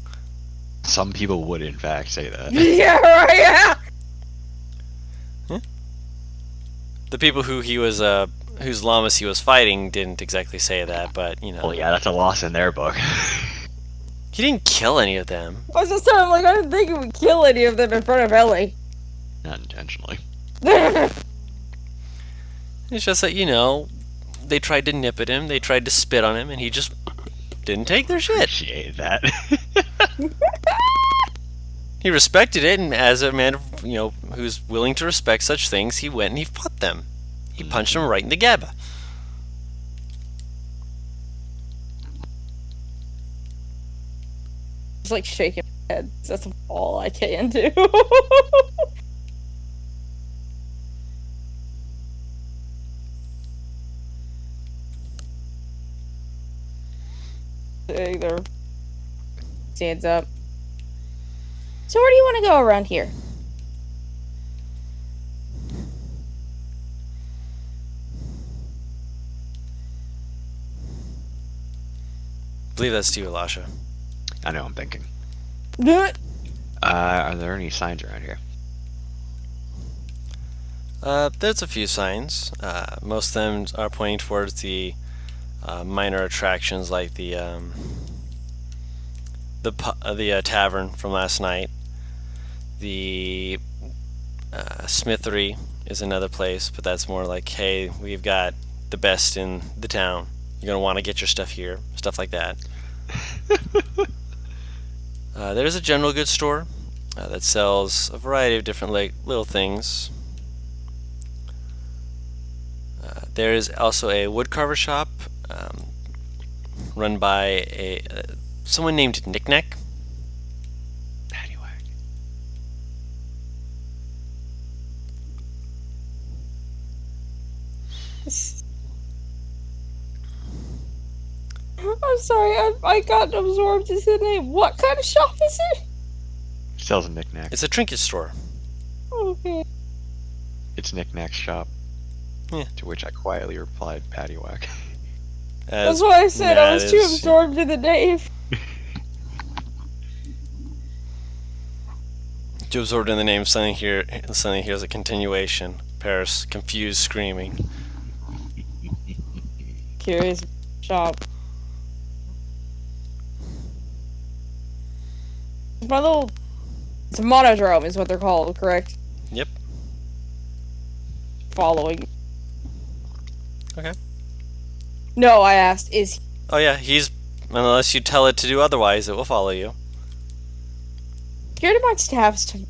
Some people would, in fact, say that. Yeah, right. Yeah. The people whose llamas he was fighting didn't exactly say that, but, you know. Well, yeah, that's a loss in their book. He didn't kill any of them. I was just telling him, like, I didn't think it would kill any of them in front of Ellie. Not intentionally. It's just that, you know, they tried to nip at him, they tried to spit on him, and he just didn't take their shit. Appreciate that. He respected it, and as a man, who's willing to respect such things, he went and he fought them. He punched them right in the gabba. Just like shaking my head. That's all I can do. There stands up. So where do you want to go around here? I believe that's to you, Elisha. I know, I'm thinking. What? Are there any signs around here? There's a few signs. Most of them are pointing towards the minor attractions, like the tavern from last night. The smithery is another place, but that's more like, hey, we've got the best in the town. You're gonna want to get your stuff here, stuff like that. There's a general goods store that sells a variety of different little things. There is also a woodcarver shop run by someone named Knick-Knack. Paddywhack. I'm sorry, I got absorbed into the name. What kind of shop is it? Sells knickknacks. It's a trinket store. Okay. It's Knick-Knack's shop. Yeah. To which I quietly replied, Paddywhack. That's why I said I was too is- absorbed in the name. Too absorbed in the name, suddenly here's a continuation. Paris, confused, screaming. Curious shop. It's a monodrome is what they're called, correct? Yep. Following. Okay. No, I asked, is he? Oh yeah, unless you tell it to do otherwise, it will follow you. Scared it might stab someone.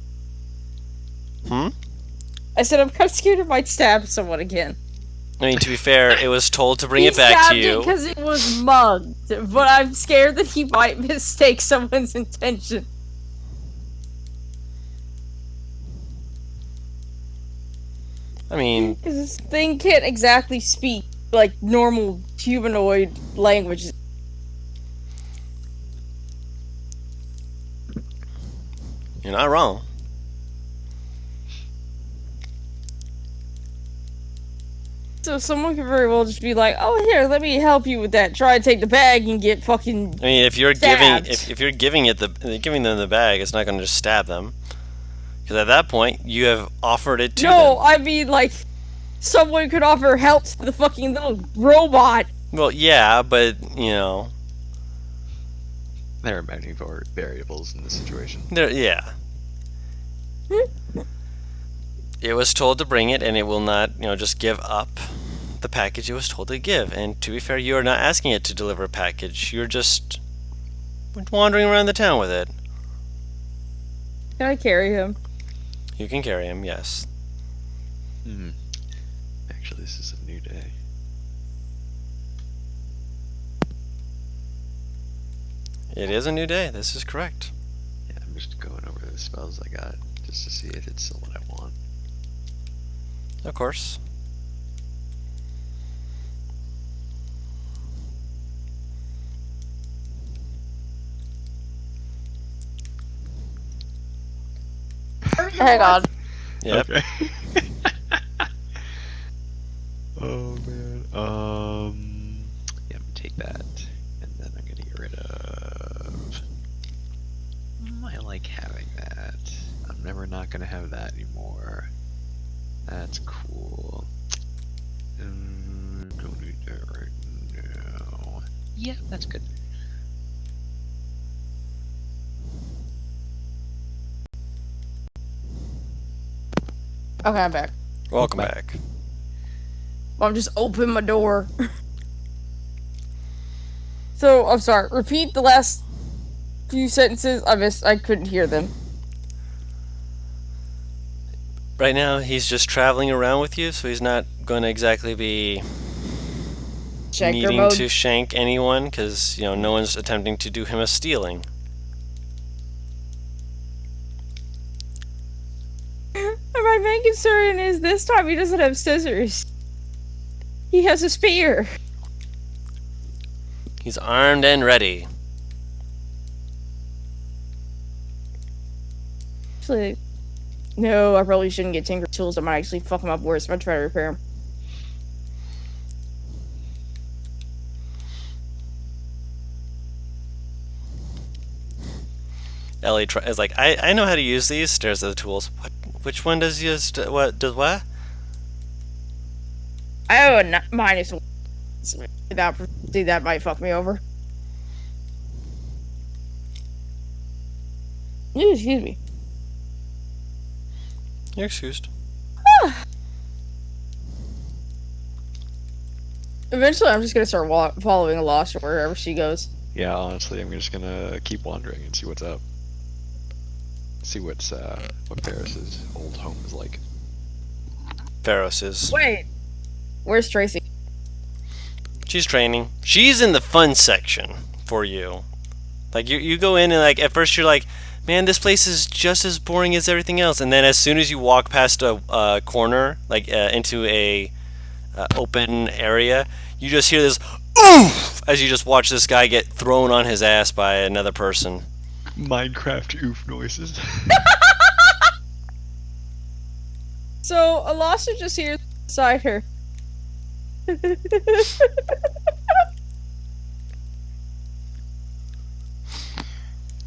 I said I'm kind of scared it might stab someone again. I mean, to be fair, it was told to bring it back to you. because it was mugged, but I'm scared that he might mistake someone's intention. I mean, Because this thing can't exactly speak like normal humanoid language. you're not wrong. So someone could very well just be like, "Oh, here, let me help you with that. Try to take the bag and get fucking." I mean, if you're Stabbed. if you're giving them the bag, it's not going to just stab them. Because at that point, you have offered it to No, them. I mean like, someone could offer help to the fucking little robot. Well, yeah, but There are many variables in this situation. yeah. It was told to bring it, and it will not, just give up the package it was told to give. And to be fair, you are not asking it to deliver a package. You're just wandering around the town with it. Can I carry him? You can carry him, yes. Actually, this is a new day. It is a new day. This is correct. Yeah, I'm just going over the spells I got to just to see if it's still what I want. Of course. Hang on. Yep. Okay. Oh man. Yeah, I'm gonna take that, and then I'm gonna get rid of. I like having that. I'm never not gonna have that anymore. That's cool. Don't need that right now. Yeah, that's good. Okay, I'm back. Welcome back. I'm just opening my door. So, I'm sorry. Repeat the last few sentences. I couldn't hear them. Right now, he's just traveling around with you, so he's not going to exactly be Checker needing mode. to shank anyone, because, you know, no one's attempting to do him a stealing. My main concern is this time he doesn't have scissors. He has a spear. He's armed and ready. Actually, no, I probably shouldn't get Tinker tools. I might actually fuck him up worse if I try to repair him. Ellie is like, I know how to use these. Stares at the tools. Which one does use what? Does what? I have a -1. That might fuck me over. Ooh, excuse me. You're excused. Eventually, I'm just gonna start following Alosh wherever she goes. Yeah, honestly, I'm just gonna keep wandering and see what's up. See what Ferris's old home is like. Pharos is. Wait, where's Tracy? She's training. She's in the fun section for you. Like you go in and like at first you're like, man, this place is just as boring as everything else. And then as soon as you walk past a corner, like into a open area, you just hear this oof as you just watch this guy get thrown on his ass by another person. Minecraft oof noises. So Alosh is just here beside her.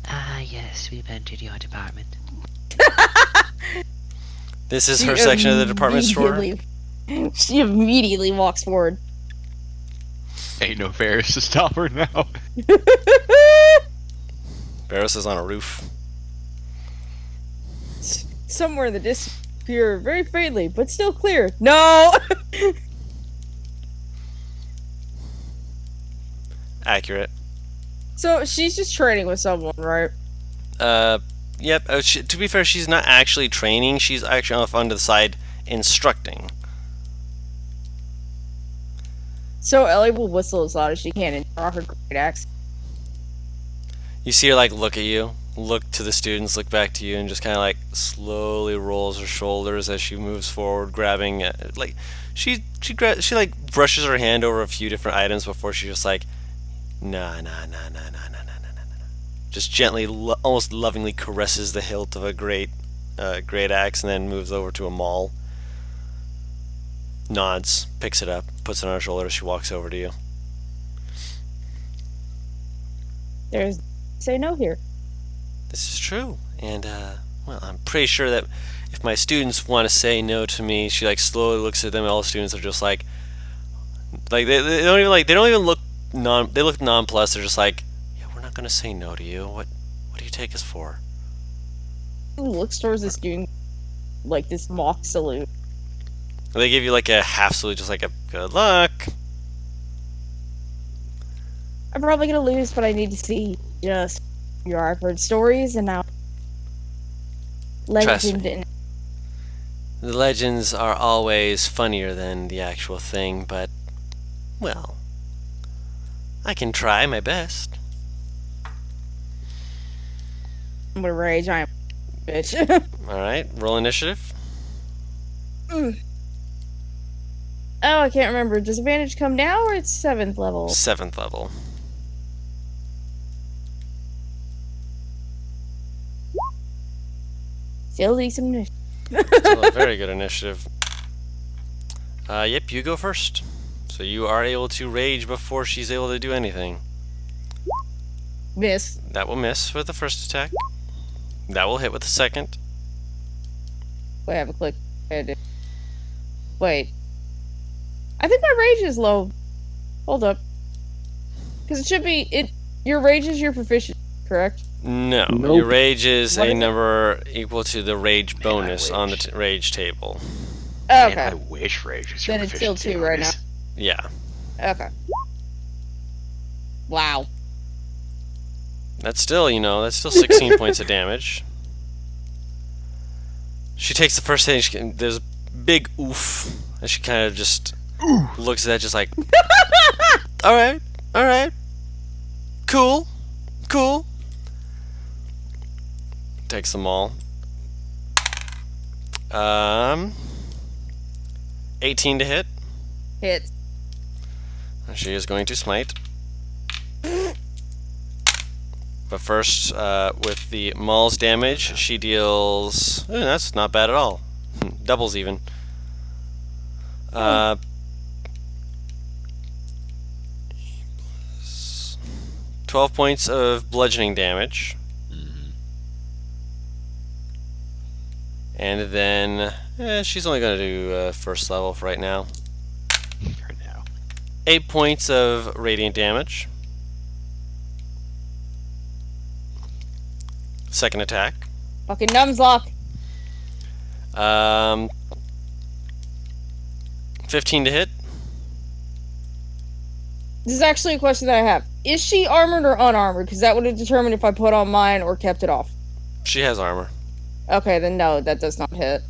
Ah, yes, we've entered your department. This is her section of the department store. She immediately walks forward. Ain't no Ferris to stop her now. Pharos is on a roof. Somewhere in the distance, clear, very faintly, but still clear. No! Accurate. So she's just training with someone, right? Yep. To be fair, she's not actually training. She's actually off onto the side instructing. So Ellie will whistle as loud as she can and draw her great axe. You see her like look at you, look to the students, look back to you, and just kind of like slowly rolls her shoulders as she moves forward, grabbing like she like brushes her hand over a few different items before she just like nah. Just gently, almost lovingly caresses the hilt of a great axe, and then moves over to a maul. Nods, picks it up, puts it on her shoulder. She walks over to you. There's say no here. This is true, and well, I'm pretty sure that if my students want to say no to me, she like slowly looks at them. And all the students are just like they don't even look they look nonplussed. They're just like, yeah, we're not gonna say no to you. What do you take us for? He looks towards the student like this mock salute. They give you like a half salute, just like a good luck. I'm probably gonna lose, but I need to see just I've heard stories and now Trust legend me. and The legends are always funnier than the actual thing, but well, I can try my best. I'm gonna rage. I'm bitch. All right, roll initiative. Oh, I can't remember. Does advantage come now or it's 7th level? 7th level. Still decent initiative. Still a very good initiative. Yep, you go first. So you are able to rage before she's able to do anything. Miss. That will miss with the first attack. That will hit with the second. Wait, I have a click. Wait. I think my rage is low. Hold up. Because it should be your rage is your proficiency, correct? No, Nope. your rage is What a is it? number equal to the rage Man, I bonus on the wish. rage table. Oh, Man, I okay. wish rage was your Then it's still proficiency 2 right bonus. Yeah, Okay. Wow. that's still, that's still 16 points of damage. She takes the first hit, and there's a big oof, and she kind of just looks at that just like, alright, cool. Takes them all. 18 to hit. Hits. She is going to smite. But first, with the Maul's damage, she deals... that's not bad at all. Doubles even. 12 points of bludgeoning damage. Mhm. And then... she's only going to do first level for right now. For now. 8 points of radiant damage. Second attack. Fucking Numslock. 15 to hit. This is actually a question that I have. Is she armored or unarmored? Because that would have determined if I put on mine or kept it off. She has armor. Okay, then no, that does not hit.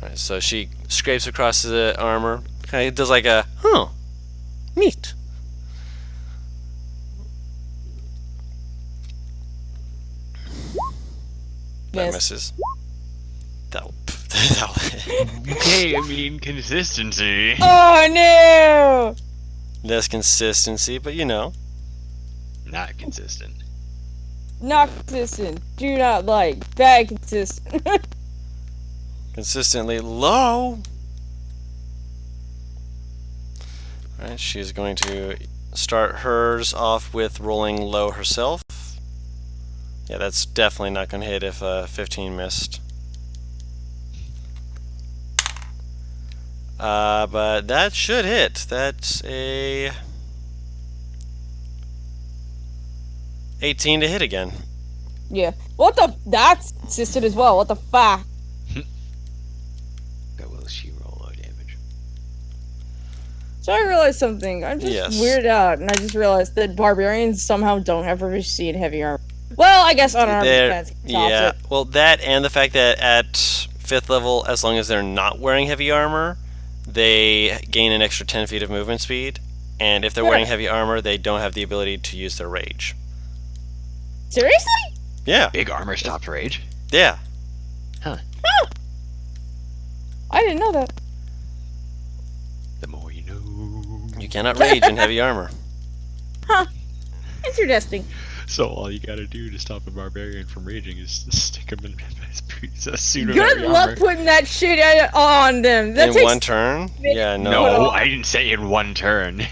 Alright, so she scrapes across the armor. Kind of does like a, neat. That Miss. misses. That'll hit. Okay, I mean consistency. Oh no! Less consistency, but Not consistent. Not consistent. Do not like. Bad consistent. consistently low. Alright, she's going to start hers off with rolling low herself. Yeah, that's definitely not going to hit if 15 missed. But that should hit. That's a 18 to hit again. Yeah. What the? That's consistent as well. What the fuck? That will she roll low damage. So I realized something. I'm just Yes. weirded out, and I just realized that barbarians somehow don't have proficiency in heavy armor. Well, I guess unarmed defense. tops Yeah, it. well, that and the fact that at 5th level, as long as they're not wearing heavy armor, they gain an extra 10 feet of movement speed. And if they're wearing heavy armor, they don't have the ability to use their rage. Seriously? Yeah, Big armor stops rage. yeah. I didn't know that. The more you know. You cannot rage in heavy armor. Interesting. So all you gotta do to stop a barbarian from raging is stick him in a suit of Good heavy luck armor. putting that shit on them. That In takes one turn? Yeah, no. No, I didn't say in one turn.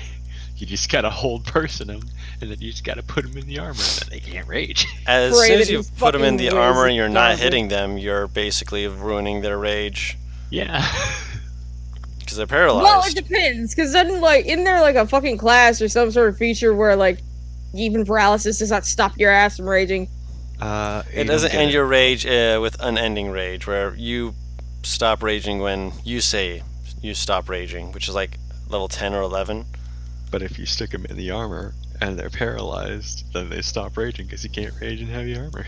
You just gotta hold person them, and then you just gotta put them in the armor, and then they can't rage. As Pray soon that as you he's put them in the fucking armor and you're not garbage. hitting them, you're basically ruining their rage. Yeah. Because they're paralyzed. Well, it depends, because then, isn't there, a fucking class or some sort of feature where, even paralysis does not stop your ass from raging? It doesn't end your rage with unending rage, where you stop raging when you say you stop raging, which is level 10 or 11. But if you stick them in the armor and they're paralyzed, then they stop raging because you can't rage in heavy armor.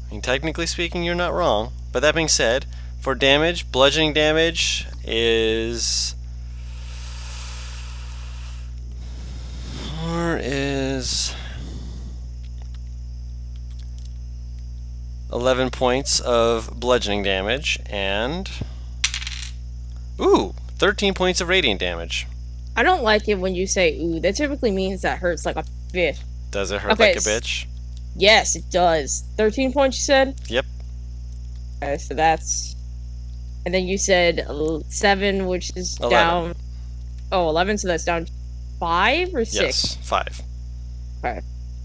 I mean, technically speaking, you're not wrong. But that being said, for damage, bludgeoning damage is... Or is... 11 points of bludgeoning damage and 13 points of radiant damage. I don't like it when you say "ooh." That typically means that hurts like a bitch. Does it hurt Okay, like a bitch? Yes, it does. 13 points, you said? Yep. Okay, so that's... And then you said 7, which is 11. down... Oh, 11, so that's down 5 or 6? Yes, 5.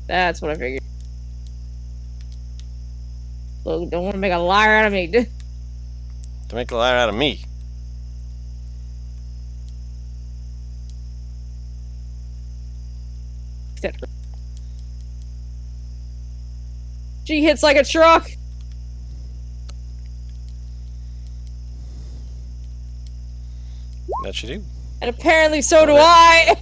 That's what I figured. Look, don't want to make a liar out of me. To make a liar out of me. She hits like a truck. That you do. And apparently so do Okay. I.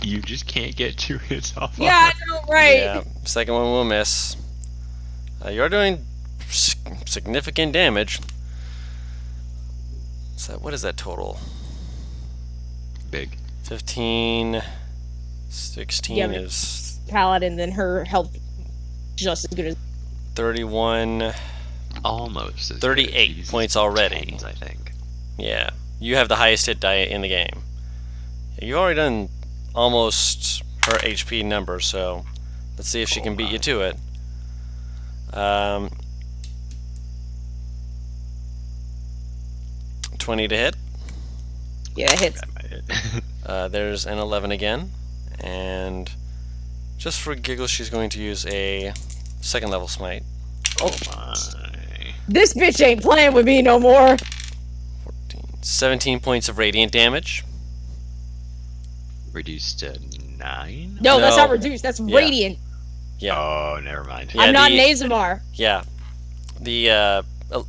You just can't get 2 hits off. Yeah, I know, right. Yeah, second one will miss. You're doing significant damage. So what is that total? Big. 15, 16 Yeah, but- is Paladin, then her health just as good as... 31. Almost. as good. 38 She's points already. 10s, I think. Yeah, you have the highest hit die in the game. You've already done almost her HP number, so let's see if she can beat you to it. 20 to hit. Yeah, it hits. That might hit. There's an 11 again, and just for giggles, she's going to use a second level smite. Oh my. This bitch ain't playing with me no more. 17 points of radiant damage. Reduced to 9? No, that's No. not reduced. That's Yeah. radiant. Yeah, Oh, never mind. Yeah, I'm not the- Nazamar. yeah. The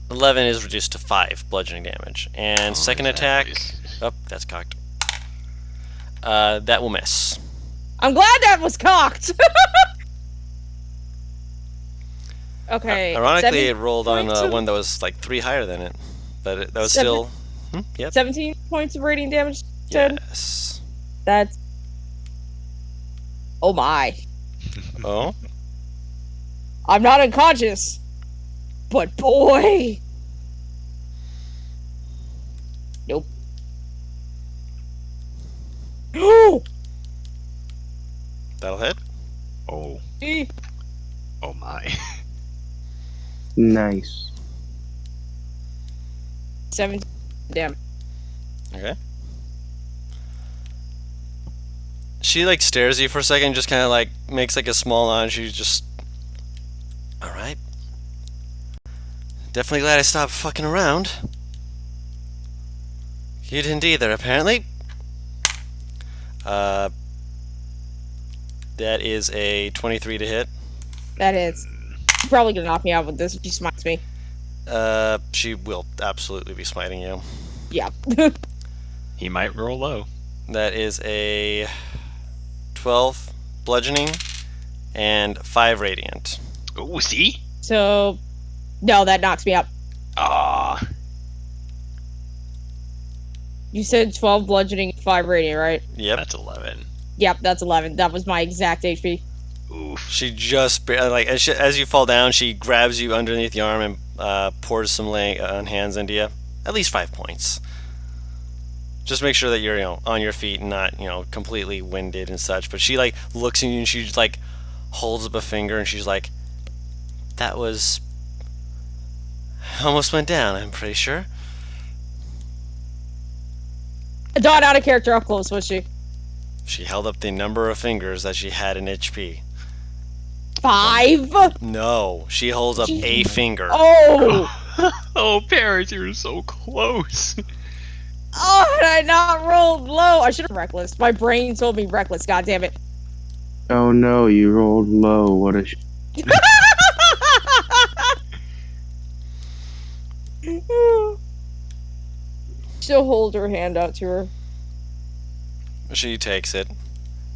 11 is reduced to 5 bludgeoning damage, and Oh, second is that attack. nice? Oh, that's cocked. That will miss. I'm glad that was cocked. Okay. Ironically, it 7 rolled on points of- one that was like 3 higher than it, but that was 7 still. Yep. 17 points of radiant damage. Said? Yes. That's... Oh my. Oh. I'm not unconscious. But boy. Nope. Oh! That'll hit. Oh. Oh my. Nice. 17. Damn. Okay. She like stares at you for a second, just kind of like makes like a small nod. She's just, all right. Definitely glad I stopped fucking around. You didn't either, apparently. That is a 23 to hit. That is. She's probably gonna knock me out with this if she smites me. She will absolutely be smiting you. Yeah. He might roll low. That is a 12 bludgeoning and 5 radiant. Oh, see? So, no, that knocks me out. Ah. You said 12 bludgeoning, 5 radiant, right? Yep. That's 11. Yep, that's 11. That was my exact HP. Oof. She just like as you fall down, she grabs you underneath the arm and pours some hands into you. At least 5 points. Just make sure that you're on your feet and not completely winded and such. But she like looks at you and she like holds up a finger and she's like, "That was almost went down. I'm pretty sure." Not out of character up close, was she? She held up the number of fingers that she had in HP. 5? No, she holds up a finger. Oh! Oh, Paris, you were so close. Oh, had I not rolled low? I should have reckless. My brain told me reckless, God damn it. Oh no, you rolled low. What a She'll hold her hand out to her. She takes it.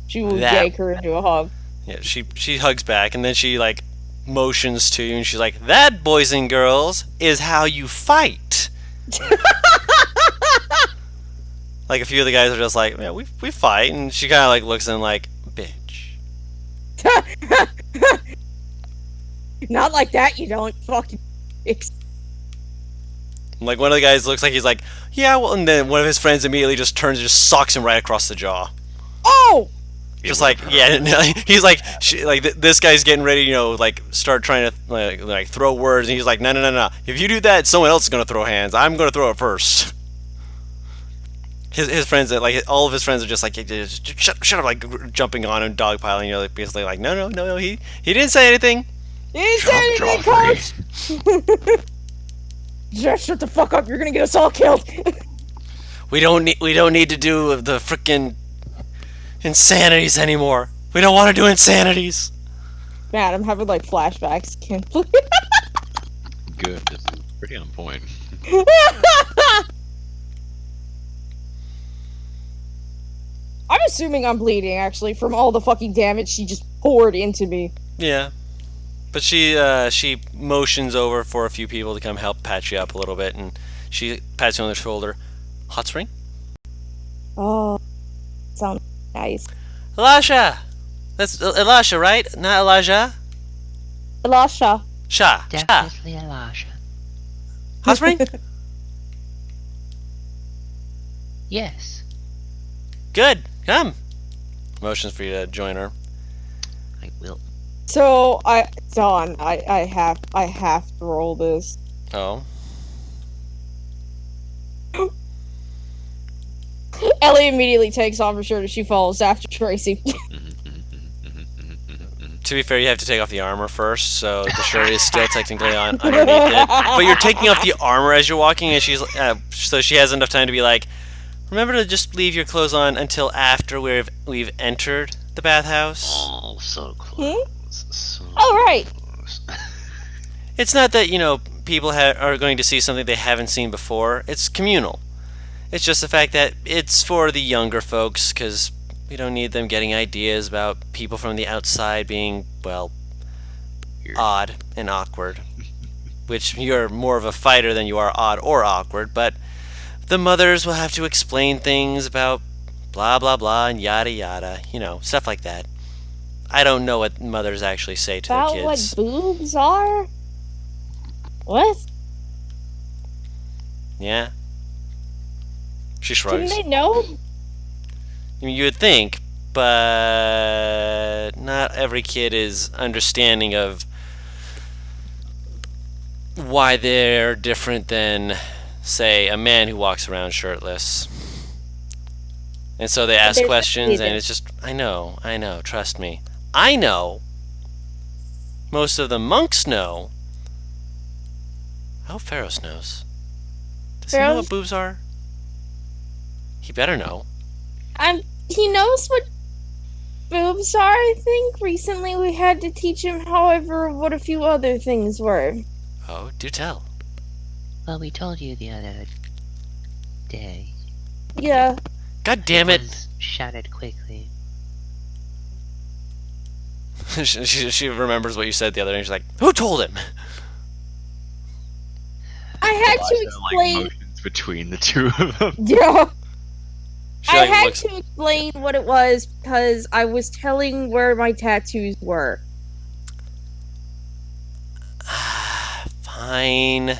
She will That- yank her into a hug. Yeah, she hugs back and then she like motions to you and she's like, "That, boys and girls, is how you fight." Like a few of the guys are just like, yeah, we fight, and she kind of like looks in like, bitch. Not like that, you don't fucking. Like one of the guys looks like he's like, yeah, well, and then one of his friends immediately just turns and just socks him right across the jaw. Oh! Just like, yeah, he's like, this guy's getting ready, you know, like start trying to like throw words, and he's like, no. If you do that, someone else is gonna throw hands. I'm gonna throw it first. His friends, like all of his friends, are just like, just shut up, like jumping on him, dogpiling. You know, like basically like, no, he didn't say anything. You didn't say anything, coach! Just shut the fuck up, you're gonna get us all killed! We don't need to do the frickin' insanities anymore. We don't want to do insanities. Man, I'm having like flashbacks. Can't believe Good. This is pretty on point. I'm assuming I'm bleeding, actually, from all the fucking damage she just poured into me. Yeah, but she motions over for a few people to come help patch you up a little bit, and she pats you on the shoulder. Hot spring? Oh, sounds nice. Elisha! That's Elisha, right? Not Elijah? Elisha. Sha. Definitely Elisha. Hot spring? Yes. Good. Come. Motions for you to join her. I will. So, Dawn, I have to roll this. Oh. Ellie immediately takes off her shirt as she follows after Tracy. To be fair, you have to take off the armor first, so the shirt is still technically on underneath it. But you're taking off the armor as you're walking, and she's so she has enough time to be like, remember to just leave your clothes on until after we've entered the bathhouse. Oh, so close. So Oh, right. close. It's not that, you know, people are going to see something they haven't seen before. It's communal. It's just the fact that it's for the younger folks, because we don't need them getting ideas about people from the outside being, well, Weird. odd and awkward. Which you're more of a fighter than you are odd or awkward, but the mothers will have to explain things about blah blah blah and yada yada, you know, stuff like that. I don't know what mothers actually say to About their what kids. boobs are? What? Yeah. She Didn't shrugs. they know? I mean, you would think, but not every kid is understanding of why they're different than, say, a man who walks around shirtless. And so they ask There's questions, and neither. it's just, I know, trust me. I know. Most of the monks know. I hope Pharaohs knows. Does he know Pharaohs? what boobs are? He better know. He knows what boobs are, I think. Recently we had to teach him, however, what a few other things were. Oh, do tell. Well, we told you the other day. Yeah. God damn it. was shouted quickly. she remembers what you said the other day. She's like, who told him? I had to Like explain. motions between the two of them. Yeah. She I like had looks. to explain what it was because I was telling where my tattoos were. Fine.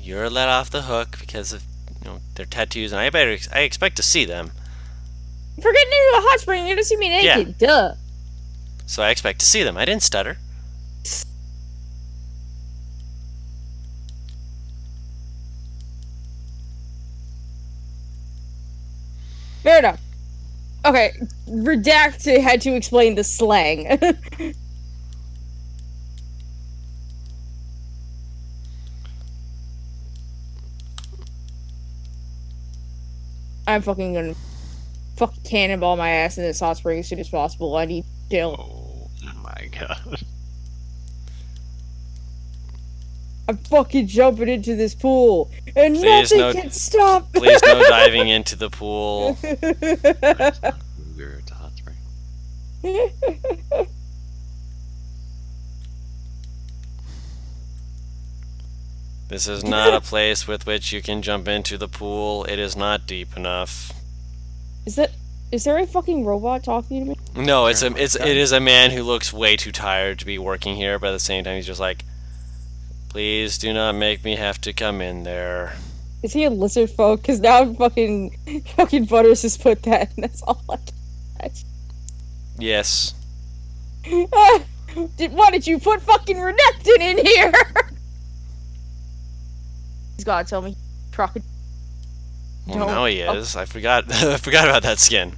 You're let off the hook because of, you know, their tattoos, and I expect to see them. If we're getting into a hot spring, you're gonna see me naked. Duh. So I expect to see them. I didn't stutter. Fair enough. Okay, Redact had to explain the slang. I'm fucking gonna fucking cannonball my ass in this hot spring as soon as possible. I need chill. Oh my god. I'm fucking jumping into this pool, and Please, nothing no- can stop. Please no diving into the pool. It's not Cougar, it's a hot spring. This is not a place with which you can jump into the pool. It is not deep enough. Is there a fucking robot talking to me? No, it is a man who looks way too tired to be working here, but at the same time he's just like, please do not make me have to come in there. Is he a lizard folk? Because now fucking Butters has put that, and that's all I can catch. Yes. Why did you put fucking Renekton in here? He's gotta tell me. Crocodile. Well, Don't- now he is. I forgot. I forgot about that skin.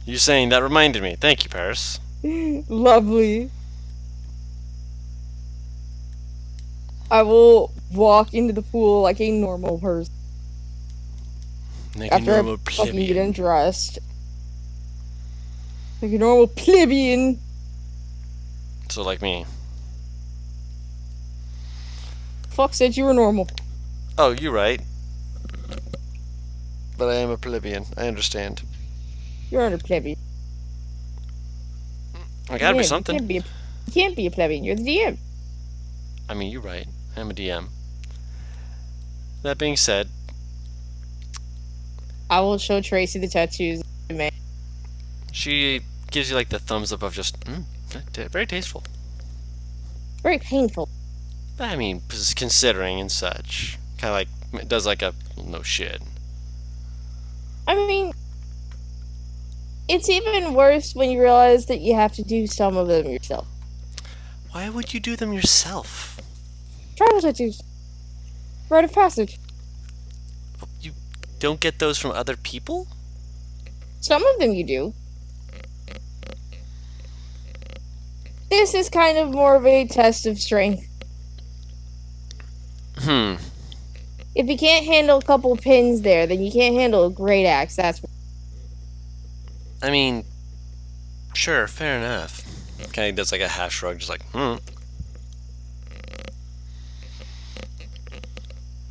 You saying that reminded me. Thank you, Paris. Lovely. I will walk into the pool like a normal person Like a after I normal fucking get plebeian. undressed. Like a normal plebeian. So like me. Fuck said you were normal. Oh, you're right. But I am a plebeian. I understand. You're under plebeian. I gotta be You something. can't be a plebeian. You're the DM. I mean, you're right. I'm a DM. That being said, I will show Tracy the tattoos. Man. she gives you like the thumbs up of just, very tasteful. Very painful. I mean, considering and such. Kind of like, it does like a, no shit. I mean, it's even worse when you realize that you have to do some of them yourself. Why would you do them yourself? Travel tattoos. Rite of passage. You don't get those from other people? Some of them you do. This is kind of more of a test of strength. If you can't handle a couple pins there, then you can't handle a great axe. That's I mean, sure, fair enough. Kind of does like a half shrug, just like,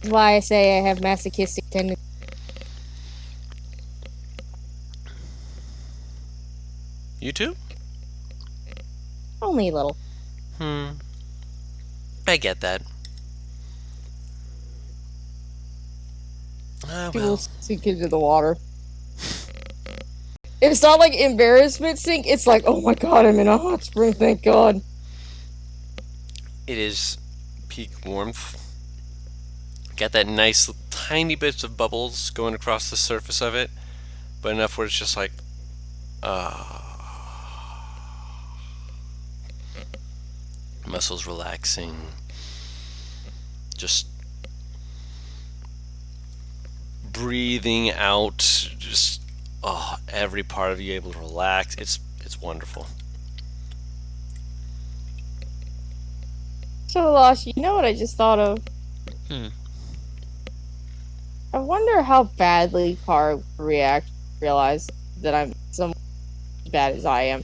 why I say I have masochistic tendencies. You too? Only a little. I get that. Ah, People well. sink into the water. It's not like embarrassment sink. It's like, oh my god, I'm in a hot spring. Thank God. It is peak warmth. Got that nice tiny bits of bubbles going across the surface of it, but enough where it's just like, muscles relaxing, just breathing out, just every part of you able to relax. It's wonderful. So, Losh, you know what I just thought of? I wonder how badly Car would react to realize that I'm as bad as I am.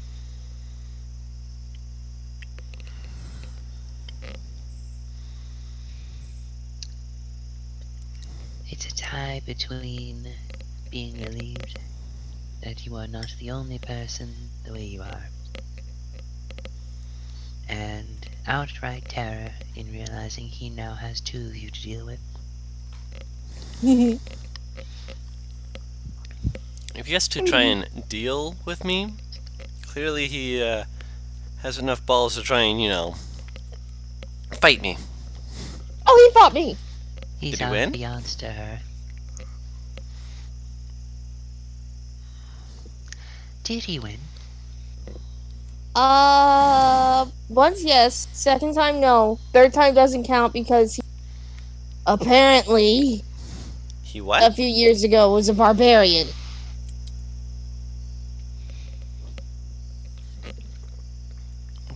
It's a tie between being relieved that you are not the only person the way you are, and outright terror in realizing he now has two of you to deal with. If he has to try and deal with me, clearly he has enough balls to try and, fight me. Oh, he fought me! He's Did he win? unbeknownst to her. Did he win? Once yes, second time no, third time doesn't count because he apparently He a what? few years ago was a barbarian.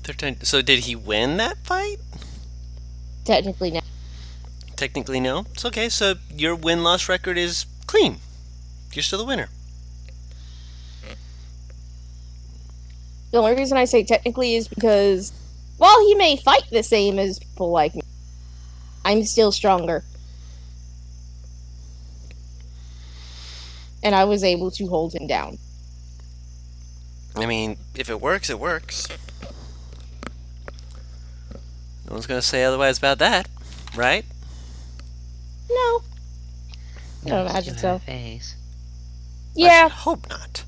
Third time. So did he win that fight? Technically no. Technically, no. It's okay. So your win-loss record is clean. You're still the winner. The only reason I say technically is because while he may fight the same as people like me, I'm still stronger. And I was able to hold him down. I mean, if it works, it works. No one's gonna say otherwise about that, right? No. don't Ghost imagine to so. her face. I Yeah, should hope not.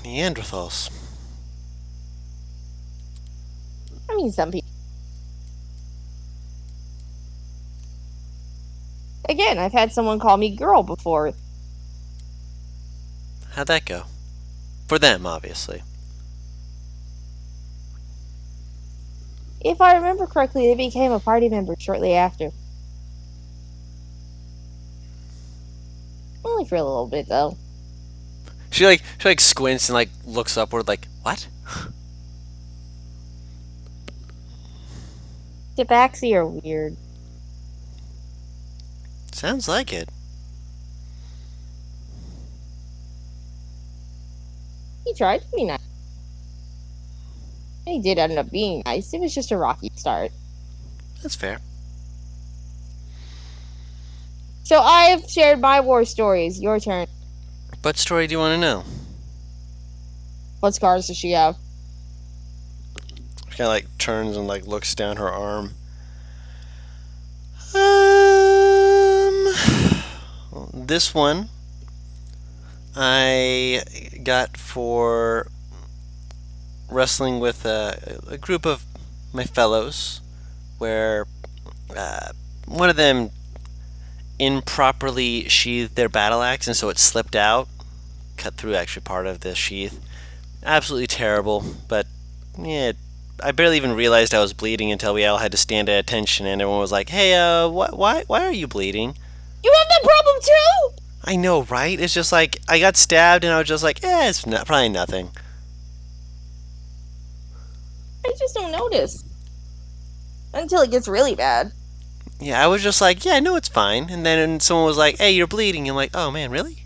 Neanderthals. I mean some people. Again, I've had someone call me girl before. How'd that go? For them, obviously. If I remember correctly, they became a party member shortly after. Only for a little bit, though. She squints and like looks upward like, what? Tabaxi are weird. Sounds like it. He tried to be nice. He did end up being nice. It was just a rocky start. That's fair. So I've shared my war stories. Your turn. What story do you want to know? What scars does she have? She kind of like turns and like looks down her arm. This one I got for wrestling with a group of my fellows, where one of them improperly sheathed their battle axe, and so it slipped out, cut through actually part of the sheath. Absolutely terrible, but yeah, I barely even realized I was bleeding until we all had to stand at attention, and everyone was like, "Hey, why are you bleeding?" You have that problem too? I know, right? It's just like I got stabbed, and I was just like, it's probably nothing. I just don't notice. Until it gets really bad. Yeah, I was just like, yeah, no, it's fine. And then someone was like, hey, you're bleeding. I'm like, oh man, really?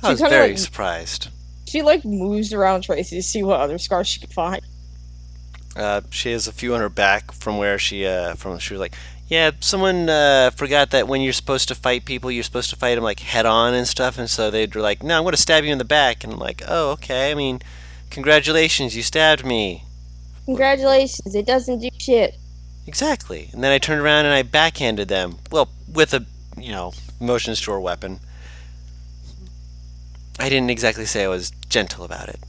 I was kinda very like- surprised. She like moves around Tracy to see what other scars she can find. She has a few on her back from where she was like, yeah, someone forgot that when you're supposed to fight people, you're supposed to fight them like head on and stuff. And so they were like, no, I'm going to stab you in the back. And I'm like, oh, okay. I mean, congratulations, you stabbed me. Congratulations, it doesn't do shit. Exactly. And then I turned around and I backhanded them. Well, with a, motions to her weapon. I didn't exactly say I was gentle about it.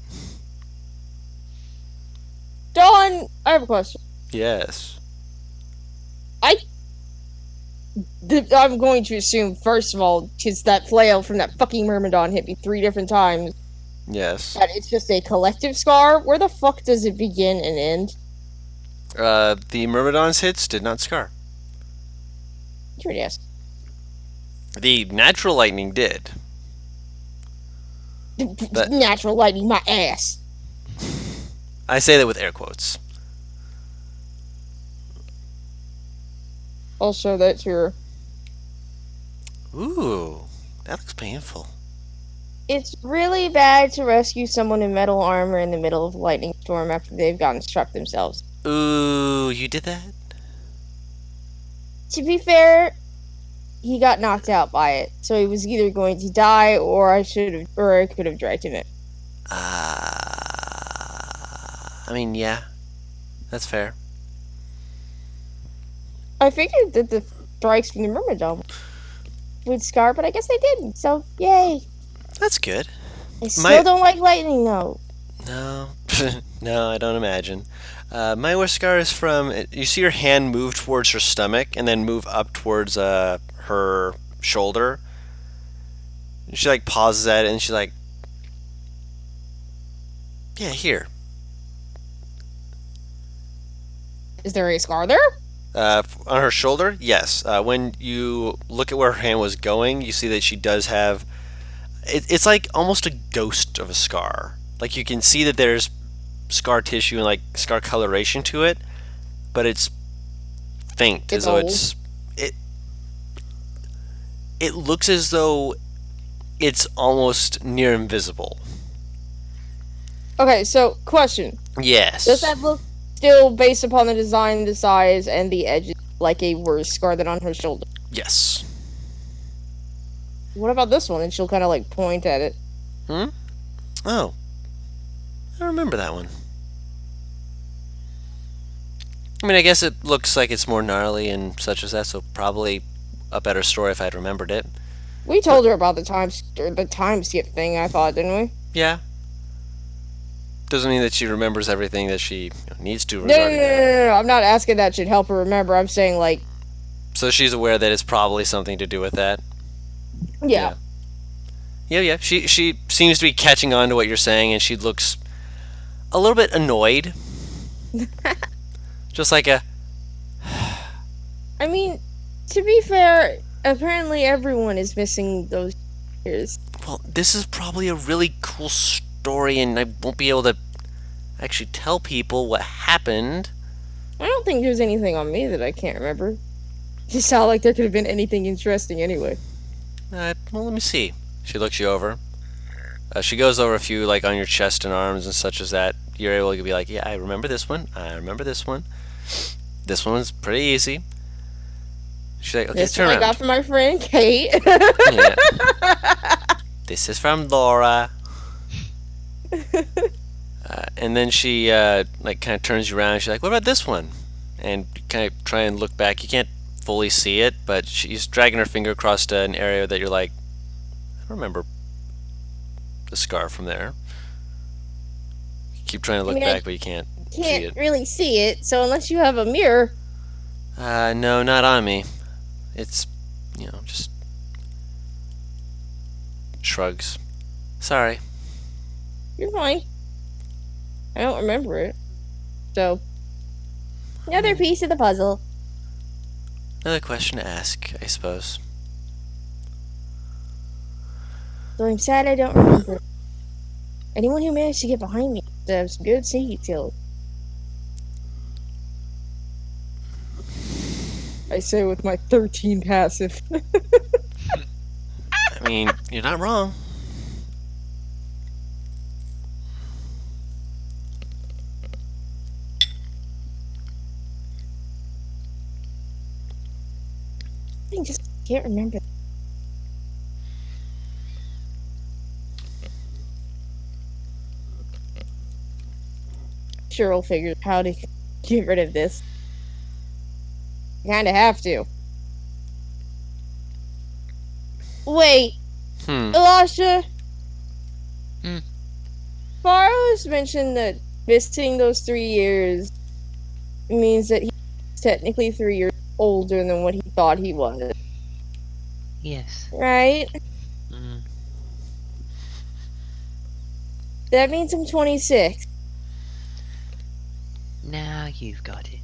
Dawn, I have a question. Yes. I'm going to assume, first of all, because that flail from that fucking Myrmidon hit me 3 different times, Yes. that it's just a collective scar. Where the fuck does it begin and end? The Myrmidon's hits did not scar. Your ass. The natural lightning did. But- Natural lightning, my ass. I say that with air quotes. I'll show that to her. Ooh, that looks painful. It's really bad to rescue someone in metal armor in the middle of a lightning storm after they've gotten struck themselves. Ooh, you did that? To be fair, he got knocked out by it, so he was either going to die or I could have dragged him in. I mean, yeah, that's fair. I figured that the strikes from the Myrmidon would scar, but I guess they didn't, so yay. That's good. I still don't like lightning, though. No, no, I don't imagine. My worst scar is from, you see her hand move towards her stomach and then move up towards her shoulder. And she like pauses at it and she's like, yeah, here. Is there a scar there? On her shoulder, yes. When you look at where her hand was going, you see that she does have. It's like almost a ghost of a scar. Like you can see that there's scar tissue and like scar coloration to it, but it's faint, as It's though old. it looks as though it's almost near invisible. Okay, so question. Yes. Does that look still based upon the design, the size, and the edges like a worse scar than on her shoulder? Yes. What about this one? And she'll kind of like point at it. Oh. I remember that one. I mean, I guess it looks like it's more gnarly and such as that, so probably a better story if I'd remembered it. We told her about the time skip thing, I thought, didn't we? Yeah. Doesn't mean that she remembers everything that she needs to No, no, no, regarding no, that. no, no. I'm not asking that should help her remember. I'm saying, like, So she's aware that it's probably something to do with that. yeah. Yeah. She seems to be catching on to what you're saying, and she looks a little bit annoyed. Just like a, I mean, to be fair, apparently everyone is missing those years. well, this is probably a really cool story, and I won't be able to actually tell people what happened. I don't think there's anything on me that I can't remember. Just sound like there could have been anything interesting anyway. Well, let me see. She looks you over. She goes over a few, like, on your chest and arms and such as that. You're able to be like, yeah, I remember this one. I remember this one. This one was pretty easy. She's like, okay, This turn one I around. got from my friend Kate. Yeah. This is from Laura. And then she, like, kind of turns you around. And she's like, what about this one? And you kind of try and look back. You can't fully see it, but she's dragging her finger across an area that you're like, I don't remember the scar from there. You keep trying to look mean, I back, but you can't see Can't it. really see it, so unless you have a mirror. No, not on me. It's, just shrugs. Sorry. You're fine. I don't remember it. So, another piece of the puzzle. Another question to ask, I suppose. So I'm sad I don't remember. Anyone who managed to get behind me has some good sneaky skills. I say with my 13 passive. I mean, you're not wrong. I just can't remember. Sure, we'll figure out how to get rid of this. Kinda have to. Wait, Elisha? Hmm. Faros mentioned that visiting those 3 years means that he's technically 3 years older than what he thought he was, Yes. right? Mm. That means I'm 26. Now you've got it.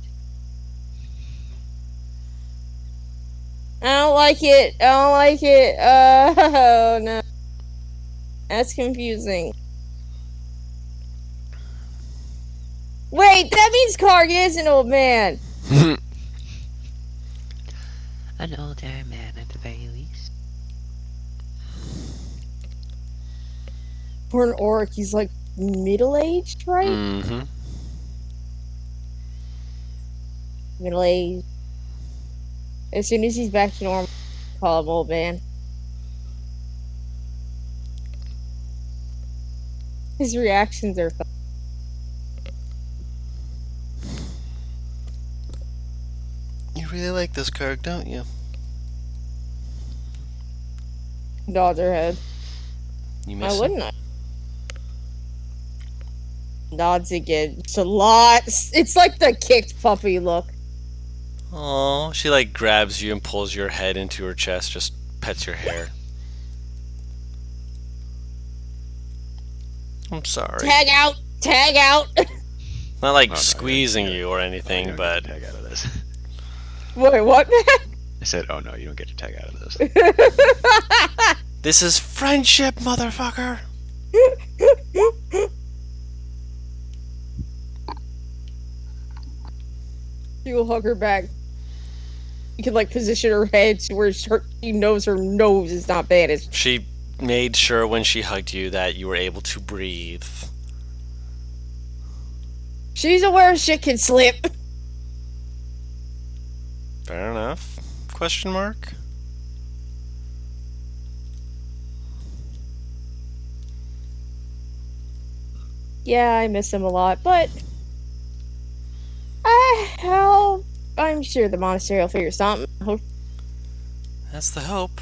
I don't like it. I don't like it. Oh, no. That's confusing. Wait, that means Karg is an old man. An older man at the very least. For an orc, he's like middle-aged, right? Mm-hmm. Middle-aged. As soon as he's back to normal, call him old man. His reactions are fun. You really like this card, don't you? Nods her head. You Why miss him? wouldn't I? Nods again. It's a lot. It's like the kicked puppy look. Aw, she like grabs you and pulls your head into her chest, just pets your hair. I'm sorry. Tag out! Tag out! Not like Oh, no, squeezing yeah. you or You anything, don't but get to tag out of this. Wait, what? I said, oh no, you don't get to tag out of this. this is friendship, motherfucker. She will hug her back. You can like position her head to where she knows her nose is not bandaged. She made sure when she hugged you that you were able to breathe. She's aware shit can slip. Fair enough. Question mark? Yeah, I miss him a lot, but I'll I'm sure the monastery will figure something out. That's the hope.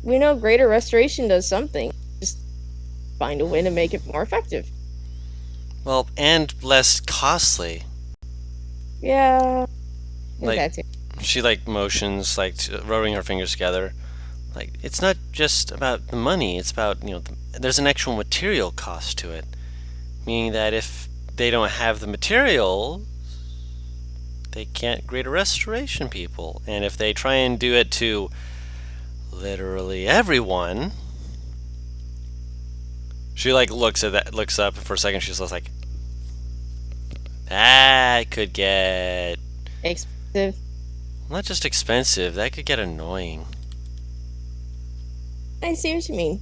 We know Greater Restoration does something. Just find a way to make it more effective. Well, and less costly. Yeah. Like, that too. she motions, rubbing her fingers together. It's not just about the money. It's about there's an actual material cost to it, meaning that if they don't have the material, they can't Greater Restoration people, and if they try and do it to literally everyone, she looks up for a second. She's just like, that could get Expensive. not just expensive. That could get annoying. I see what you mean.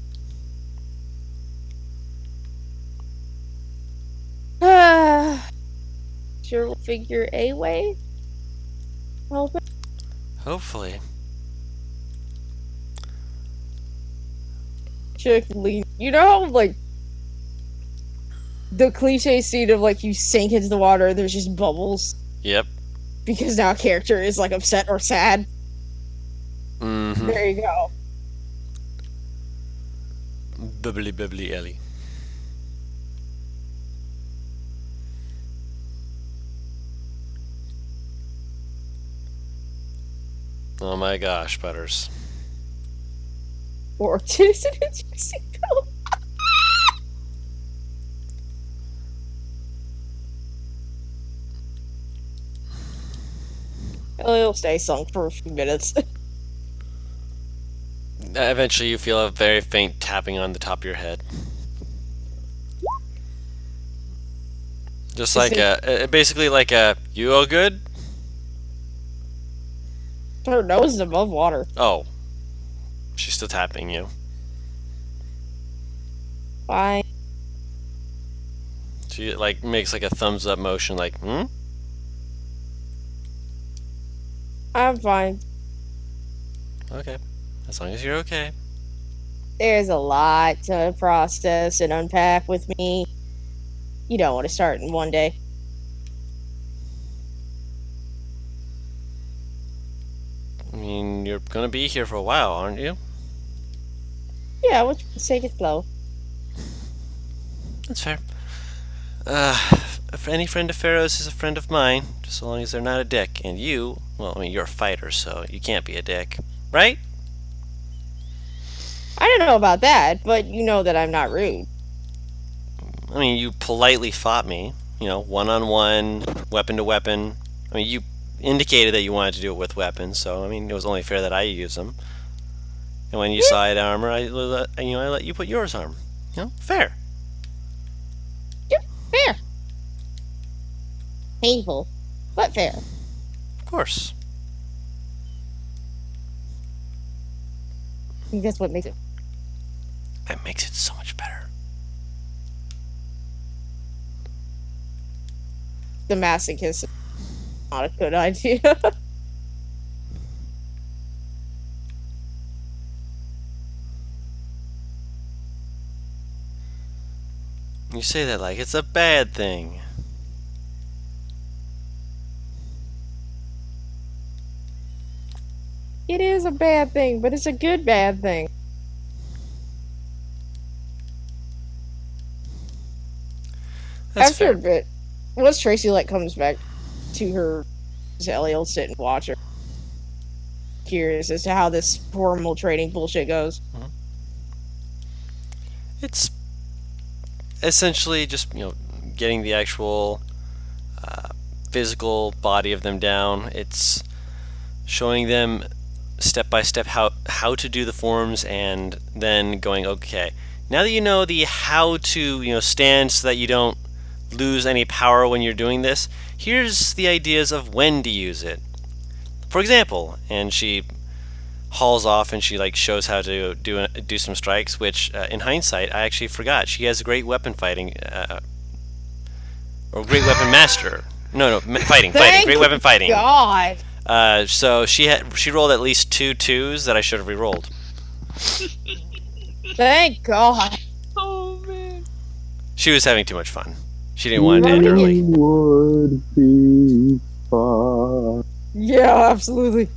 Sure, we'll figure a way. Hopefully. You know how, the cliche scene of, you sink into the water, there's just bubbles? Yep. Because now a character is, upset or sad? Mm-hmm. There you go. Bubbly, bubbly Ellie. Oh my gosh, Butters. Or is an interesting film? It'll stay sunk for a few minutes. Eventually you feel a very faint tapping on the top of your head. Just basically you all good? Her nose is above water. Oh. She's still tapping you. Fine. She makes a thumbs up motion hmm? I'm fine. Okay. As long as you're okay. There's a lot to process and unpack with me. You don't want to start in one day. I mean, you're gonna be here for a while, aren't you? Yeah, let's take it slow. That's fair. Any friend of Pharaoh's is a friend of mine, just so long as they're not a dick. And you, well, I mean, you're a fighter, so you can't be a dick, right? I don't know about that, but you know that I'm not rude. I mean, you politely fought me, one-on-one, weapon to weapon. I mean, you indicated that you wanted to do it with weapons, so, I mean, it was only fair that I use them. And when you side armor, I let you put yours arm. Fair. Yeah, fair. Painful, but fair. Of course. I think that's what makes it. That makes it so much better. The masochist is not a good idea. You say that like it's a bad thing. It is a bad thing, but it's a good bad thing. That's After fair. a bit, once Tracy comes back to her, Ellie will sit and watch her. Curious as to how this formal training bullshit goes. It's essentially just getting the actual physical body of them down. It's showing them step by step how to do the forms, and then going, okay, now that you know the how to stand so that you don't lose any power when you're doing this, here's the ideas of when to use it. For example, and she hauls off and she shows how to do some strikes, which in hindsight I actually forgot. She has great weapon fighting, or great weapon master. Fighting, great weapon fighting. God. So she rolled at least 2 2s that I should have re-rolled. Thank God. Oh man. She was having too much fun. She didn't want to end early. Would be fuck? Yeah, absolutely.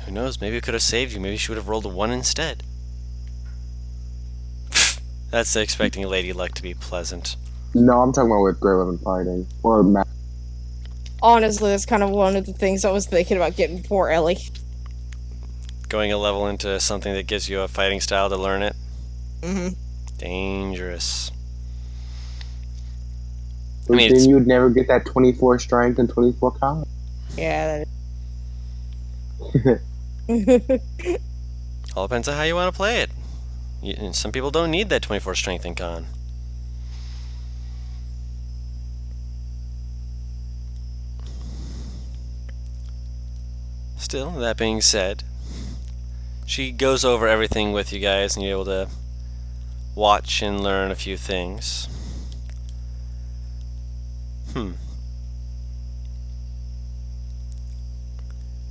Who knows? Maybe it could have saved you. Maybe she would have rolled a 1 instead. That's expecting Lady Luck to be pleasant. No, I'm talking about with Grey Weapon fighting. Or Honestly, that's kind of one of the things I was thinking about getting for Ellie. Going a level into something that gives you a fighting style to learn it. Mm-hmm. Dangerous. But mean, then it's- you would never get that 24 strength and 24 con. Yeah, that is. All depends on how you want to play it. Some people don't need that 24 strength and con. Still, that being said, she goes over everything with you guys and you're able to watch and learn a few things. And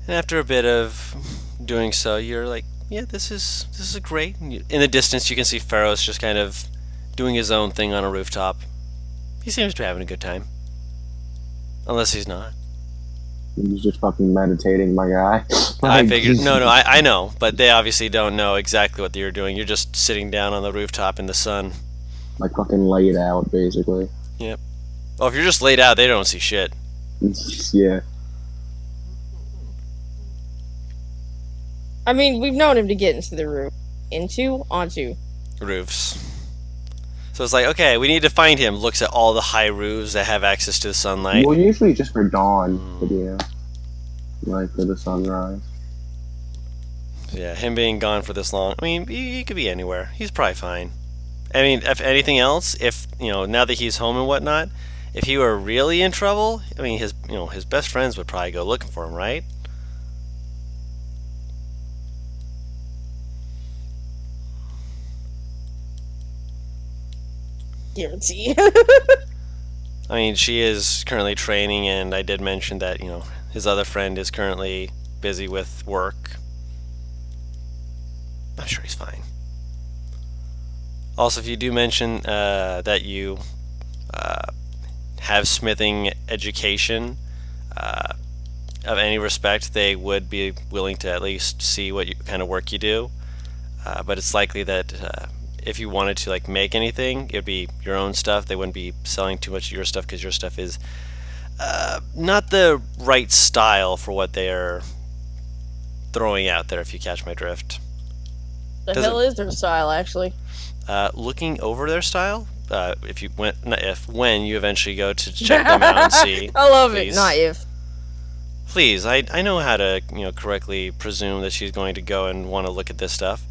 after a bit of doing so, you're like, yeah, this is great. In the distance, you can see Pharaoh's just kind of doing his own thing on a rooftop. He seems to be having a good time. Unless he's not. He's just fucking meditating, my guy. I figured. No, I know. But they obviously don't know exactly what you're doing. You're just sitting down on the rooftop in the sun. Like fucking laid out, basically. Yep. Oh, if you're just laid out, they don't see shit. Yeah. I mean, we've known him to get into the roof. Onto. Roofs. So it's like, okay, we need to find him. Looks at all the high roofs that have access to the sunlight. Well, usually just for dawn, but yeah. Like for the sunrise. Yeah, him being gone for this long. I mean, he could be anywhere. He's probably fine. I mean, if anything else, if now that he's home and whatnot, if he were really in trouble, I mean, his best friends would probably go looking for him, right? Guarantee. I mean, she is currently training, and I did mention that his other friend is currently busy with work. I'm sure he's fine. Also, if you do mention that you have smithing education of any respect, they would be willing to at least see what kind of work you do. But it's likely that if you wanted to make anything, it would be your own stuff. They wouldn't be selling too much of your stuff because your stuff is not the right style for what they are throwing out there, if you catch my drift. The hell is their style, actually? Looking over their style, when you eventually go to check them out and see. I love please. it. Not if. Please, I know how to correctly presume that she's going to go and want to look at this stuff.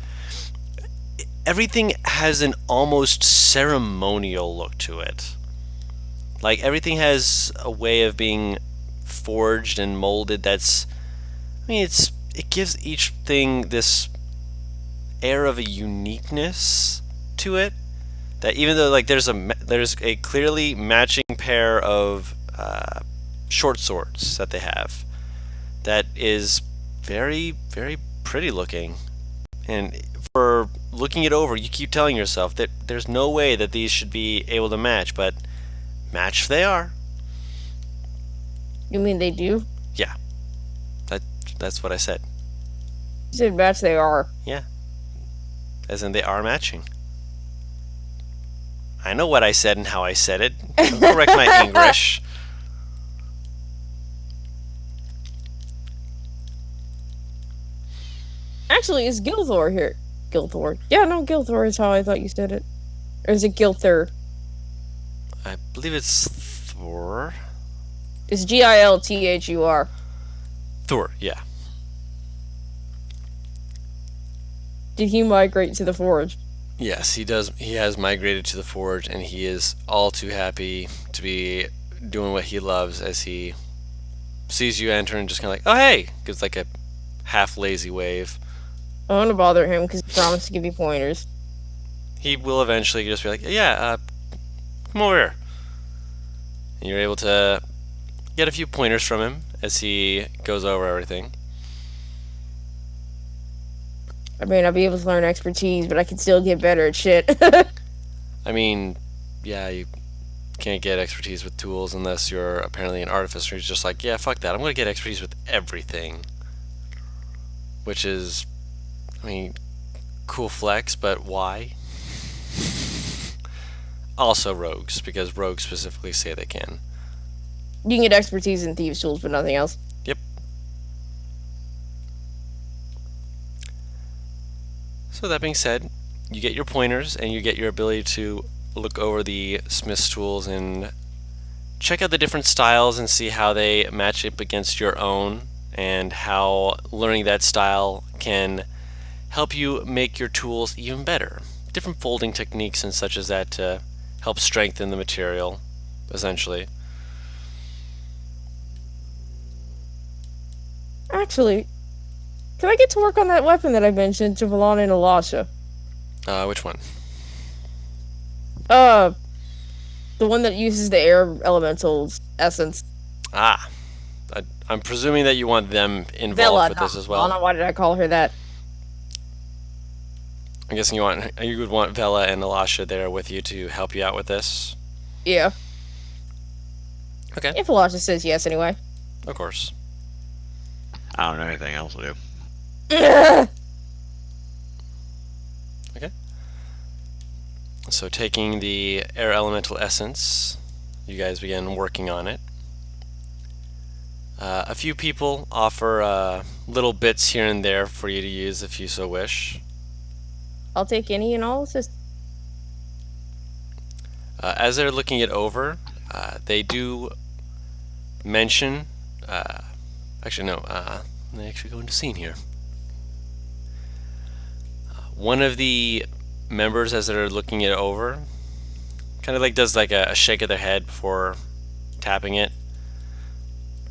Everything has an almost ceremonial look to it. Like everything has a way of being forged and molded. It gives each thing this air of a uniqueness to it. That even though there's a clearly matching pair of short swords that they have, that is very, very pretty looking. And for looking it over, you keep telling yourself that there's no way that these should be able to match, but match they are. You mean they do? Yeah. That's what I said. You said match they are. Yeah. As in they are matching. I know what I said and how I said it. Don't correct my English. Actually, is Gilthor here? Gilthor. Yeah, no, Gilthor is how I thought you said it. Or is it Gilthur? I believe it's Thor. It's Gilthur. Thor, yeah. Did he migrate to the forge? Yes, he does. He has migrated to the forge, and he is all too happy to be doing what he loves as he sees you enter and just kind of oh, hey! Gives a half lazy wave. I want to bother him because he promised to give me pointers. He will eventually just be yeah, come over here. And you're able to get a few pointers from him as he goes over everything. I mean, I'll be able to learn expertise, but I can still get better at shit. I mean, yeah, you can't get expertise with tools unless you're apparently an artificer who's just like, yeah, fuck that. I'm going to get expertise with everything. Which is, I mean, cool flex, but why? Also rogues, because rogues specifically say they can. You can get expertise in thieves' tools, but nothing else. Yep. So that being said, you get your pointers and you get your ability to look over the smith's tools and check out the different styles and see how they match up against your own, and how learning that style can help you make your tools even better. Different folding techniques and such as that to help strengthen the material, essentially. Actually, can I get to work on that weapon that I mentioned to Valana and Elisha? Which one? The one that uses the air elemental's essence. Ah, I'm presuming that you want them involved Vela, with not this as well. Valana. Why did I call her that? I'm guessing you would want Vela and Elisha there with you to help you out with this. Yeah. Okay. If Elisha says yes, anyway. Of course. I don't know anything else to do. So taking the air elemental essence, you guys begin working on it. A few people offer little bits here and there for you to use if you so wish. I'll take any and all assist. As they're looking it over, they do mention. Actually, no. Let me actually go into scene here. One of the members, as they're looking it over, kind of like does like a shake of their head before tapping it.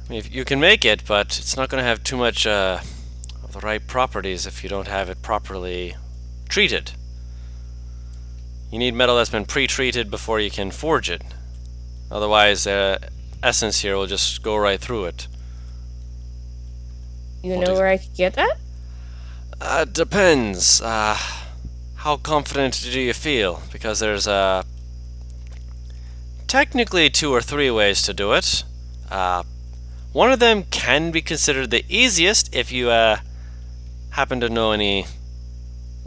I mean, if you can make it, but it's not going to have too much of the right properties if you don't have it properly treated. You need metal that's been pre-treated before you can forge it. Otherwise, essence here will just go right through it. You know where I could get that? Depends. How confident do you feel? Because there's technically 2 or 3 ways to do it. One of them can be considered the easiest if you happen to know any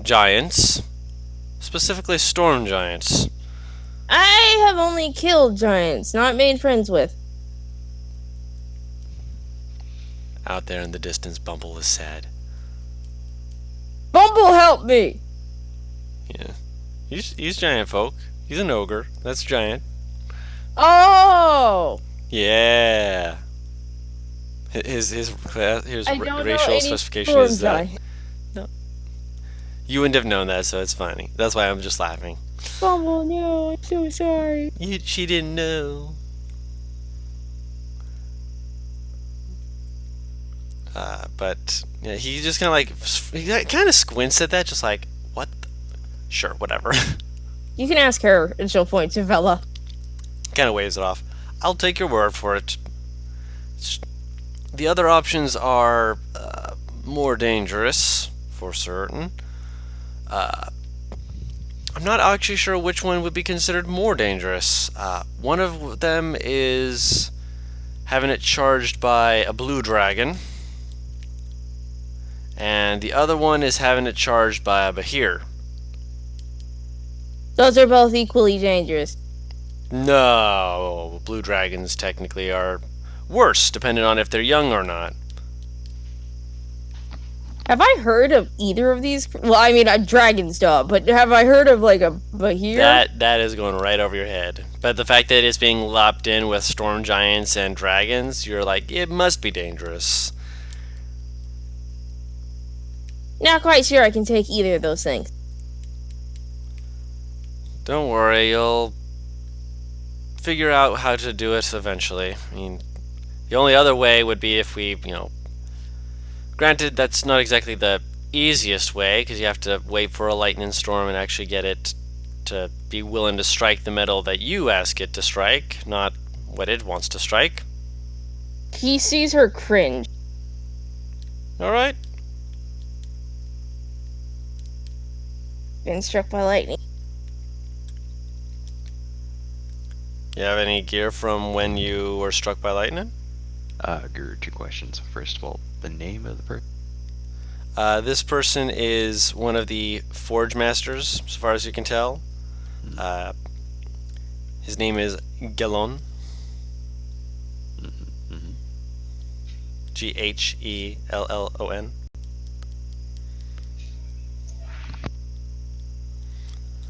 giants, specifically storm giants. I have only killed giants, not made friends with. Out there in the distance, Bumble is sad. Bumble, help me! Yeah, he's giant folk. He's an ogre. That's giant. Oh! Yeah. His I don't know racial any specification storm is that. giant. No. You wouldn't have known that, so it's funny. That's why I'm just laughing. Bumble, no, I'm so sorry. She didn't know. But yeah, he just kind of like he kind of squints at that, just like what? Sure, whatever. You can ask her, and she'll point to Vela. Kind of waves it off. I'll take your word for it. The other options are more dangerous, for certain. I'm not actually sure which one would be considered more dangerous. One of them is having it charged by a blue dragon, and the other one is having it charged by a Bahir. Those are both equally dangerous. No, blue dragons technically are worse, depending on if they're young or not. Have I heard of either of these? Well, I mean, dragons don't, but have I heard of, like, a Bahir? That is going right over your head. But the fact that it's being lopped in with storm giants and dragons, you're like, it must be dangerous. Not quite sure I can take either of those things. Don't worry, you'll figure out how to do it eventually. I mean, the only other way would be if we, granted, that's not exactly the easiest way, because you have to wait for a lightning storm and actually get it to be willing to strike the metal that you ask it to strike, not what it wants to strike. He sees her cringe. Alright. Been struck by lightning. You have any gear from when you were struck by lightning? Guru, 2 questions. First of all, the name of the person. This person is one of the Forge Masters, as far as you can tell. His name is Gelon. Mm-hmm. Ghellon.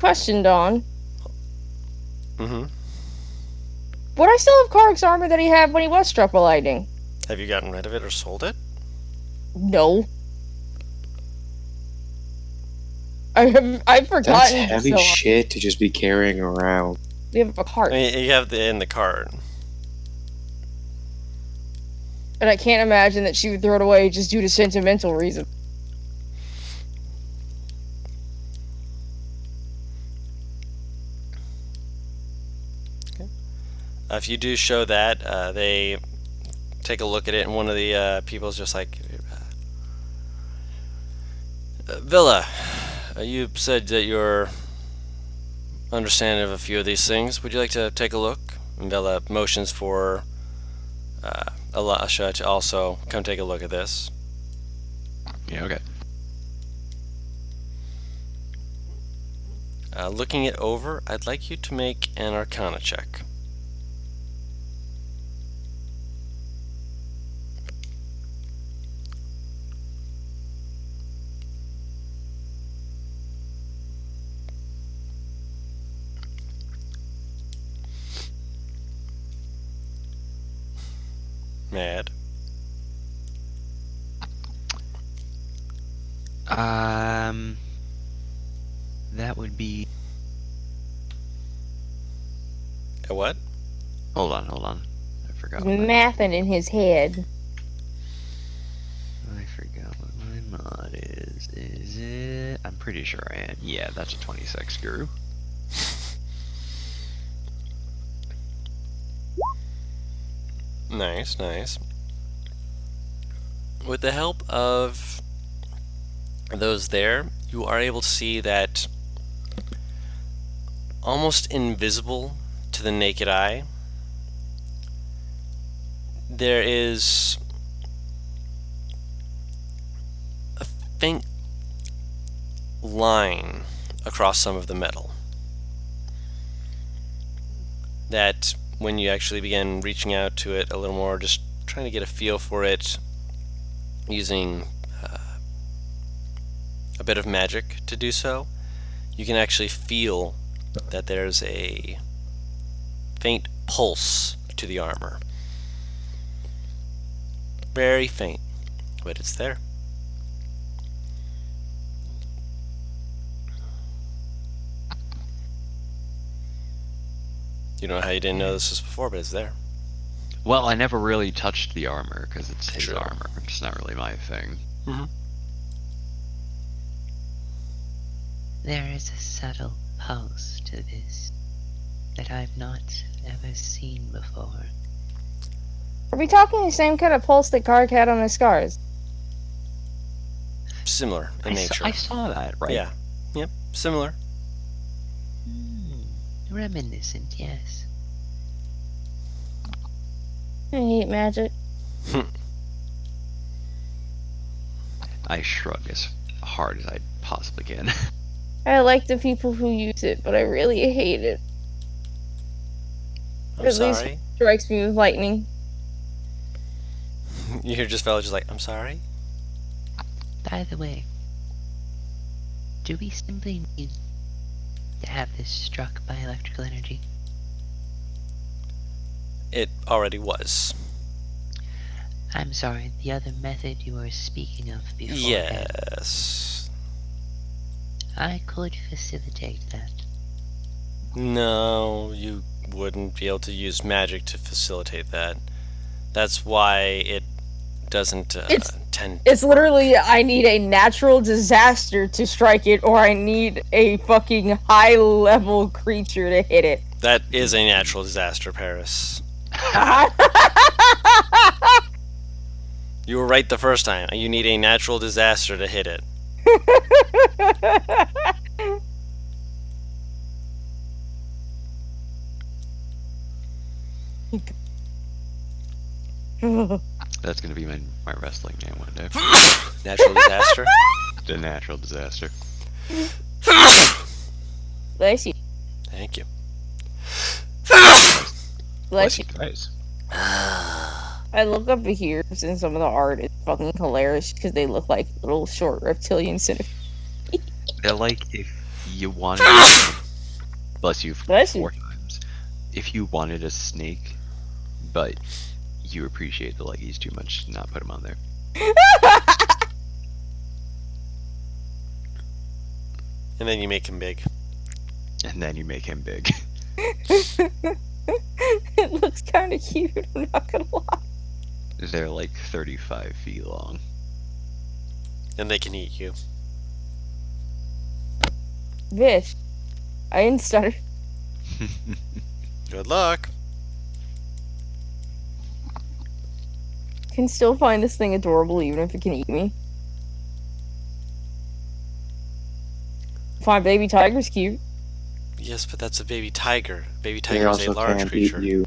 Question, Dawn. Mm-hmm. Would I still have Karg's armor that he had when he was struck by lightning? Have you gotten rid of it or sold it? No. I've That's forgotten. heavy so shit to just be carrying around. we have a cart, I mean, you have it in the cart. and I can't imagine that she would throw it away just due to sentimental reasons. If you do show that, they take a look at it, and one of the people's just like, Villa, you said that you're understanding of a few of these things. Would you like to take a look? And Villa motions for Elisha to also come take a look at this. Yeah, okay. Looking it over, I'd like you to make an Arcana check. Mad. That would be. A what? Hold on. I forgot. What Mathing in his head. I forgot what my mod is. Is it? I'm pretty sure I am. Yeah, that's a 26, Guru. Nice, nice. With the help of those there, you are able to see that almost invisible to the naked eye, there is a faint line across some of the metal that when you actually begin reaching out to it a little more, just trying to get a feel for it using a bit of magic to do so, you can actually feel that there's a faint pulse to the armor. Very faint, but it's there. You don't know how you didn't know this was before, but it's there. Well, I never really touched the armor because it's his True. armor. It's not really my thing. There is a subtle pulse to this that I've not ever seen before. Are we talking the same kind of pulse that Karg had on his scars? Similar in nature. I saw that, right? Yeah. Yep. Similar. Reminiscent, yes. I hate magic. I shrug as hard as I possibly can. I like the people who use it, but I really hate it. I'm At least sorry. strikes me with lightning. You hear just fellas just like, I'm sorry? By the way, do we simply need to have this struck by electrical energy? It already was. I'm sorry, the other method you were speaking of before. Yes. I could facilitate that. No, you wouldn't be able to use magic to facilitate that. That's why it doesn't tend. It's literally, I need a natural disaster to strike it, or I need a fucking high-level creature to hit it. That is a natural disaster, Paris. You were right the first time. You need a natural disaster to hit it. That's gonna be my wrestling name one day. Natural disaster. The natural disaster. Bless you. Thank you. Bless you. guys. I look up here and some of the art is fucking hilarious because they look like little short reptilian centipedes. They're like if you wanted. Bless you Bless you. 4 times. If you wanted a snake, but you appreciate the leggies too much to not put them on there. And then you make him big. And then you make him big. It looks kind of cute, I'm not gonna lie. They're like 35 feet long. And they can eat you. Bitch. I didn't stutter. Good luck. Can still find this thing adorable even if it can eat me. Find baby tiger's cute. Yes, but that's a baby tiger. Baby They tiger is a also large can't creature. eat you.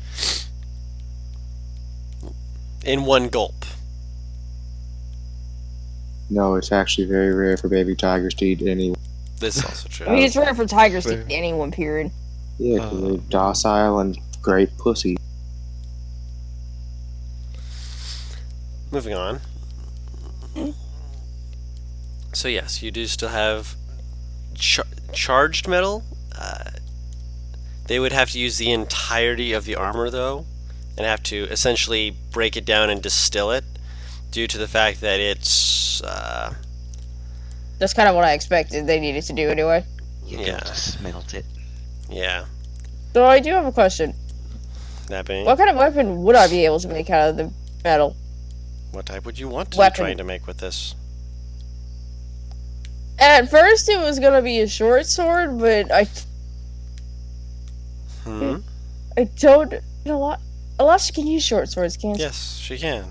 In one gulp. No, it's actually very rare for baby tigers to eat anyone. This is also true. I mean, it's rare for tigers to Fair. eat anyone, period. Yeah, 'cause they're docile and great pussy. Moving on. So yes, you do still have charged metal. They would have to use the entirety of the armor though, and have to essentially break it down and distill it, due to the fact that it's That's kind of what I expected they needed to do anyway. You Yeah. got to smelt it. yeah. Though I do have a question. That being, What kind of weapon would I be able to make out of the metal? what type would you want to be Weapon. trying to make with this? At first, it was gonna be a short sword, but I don't. Elastia can use short swords, can't she? Yes, she can.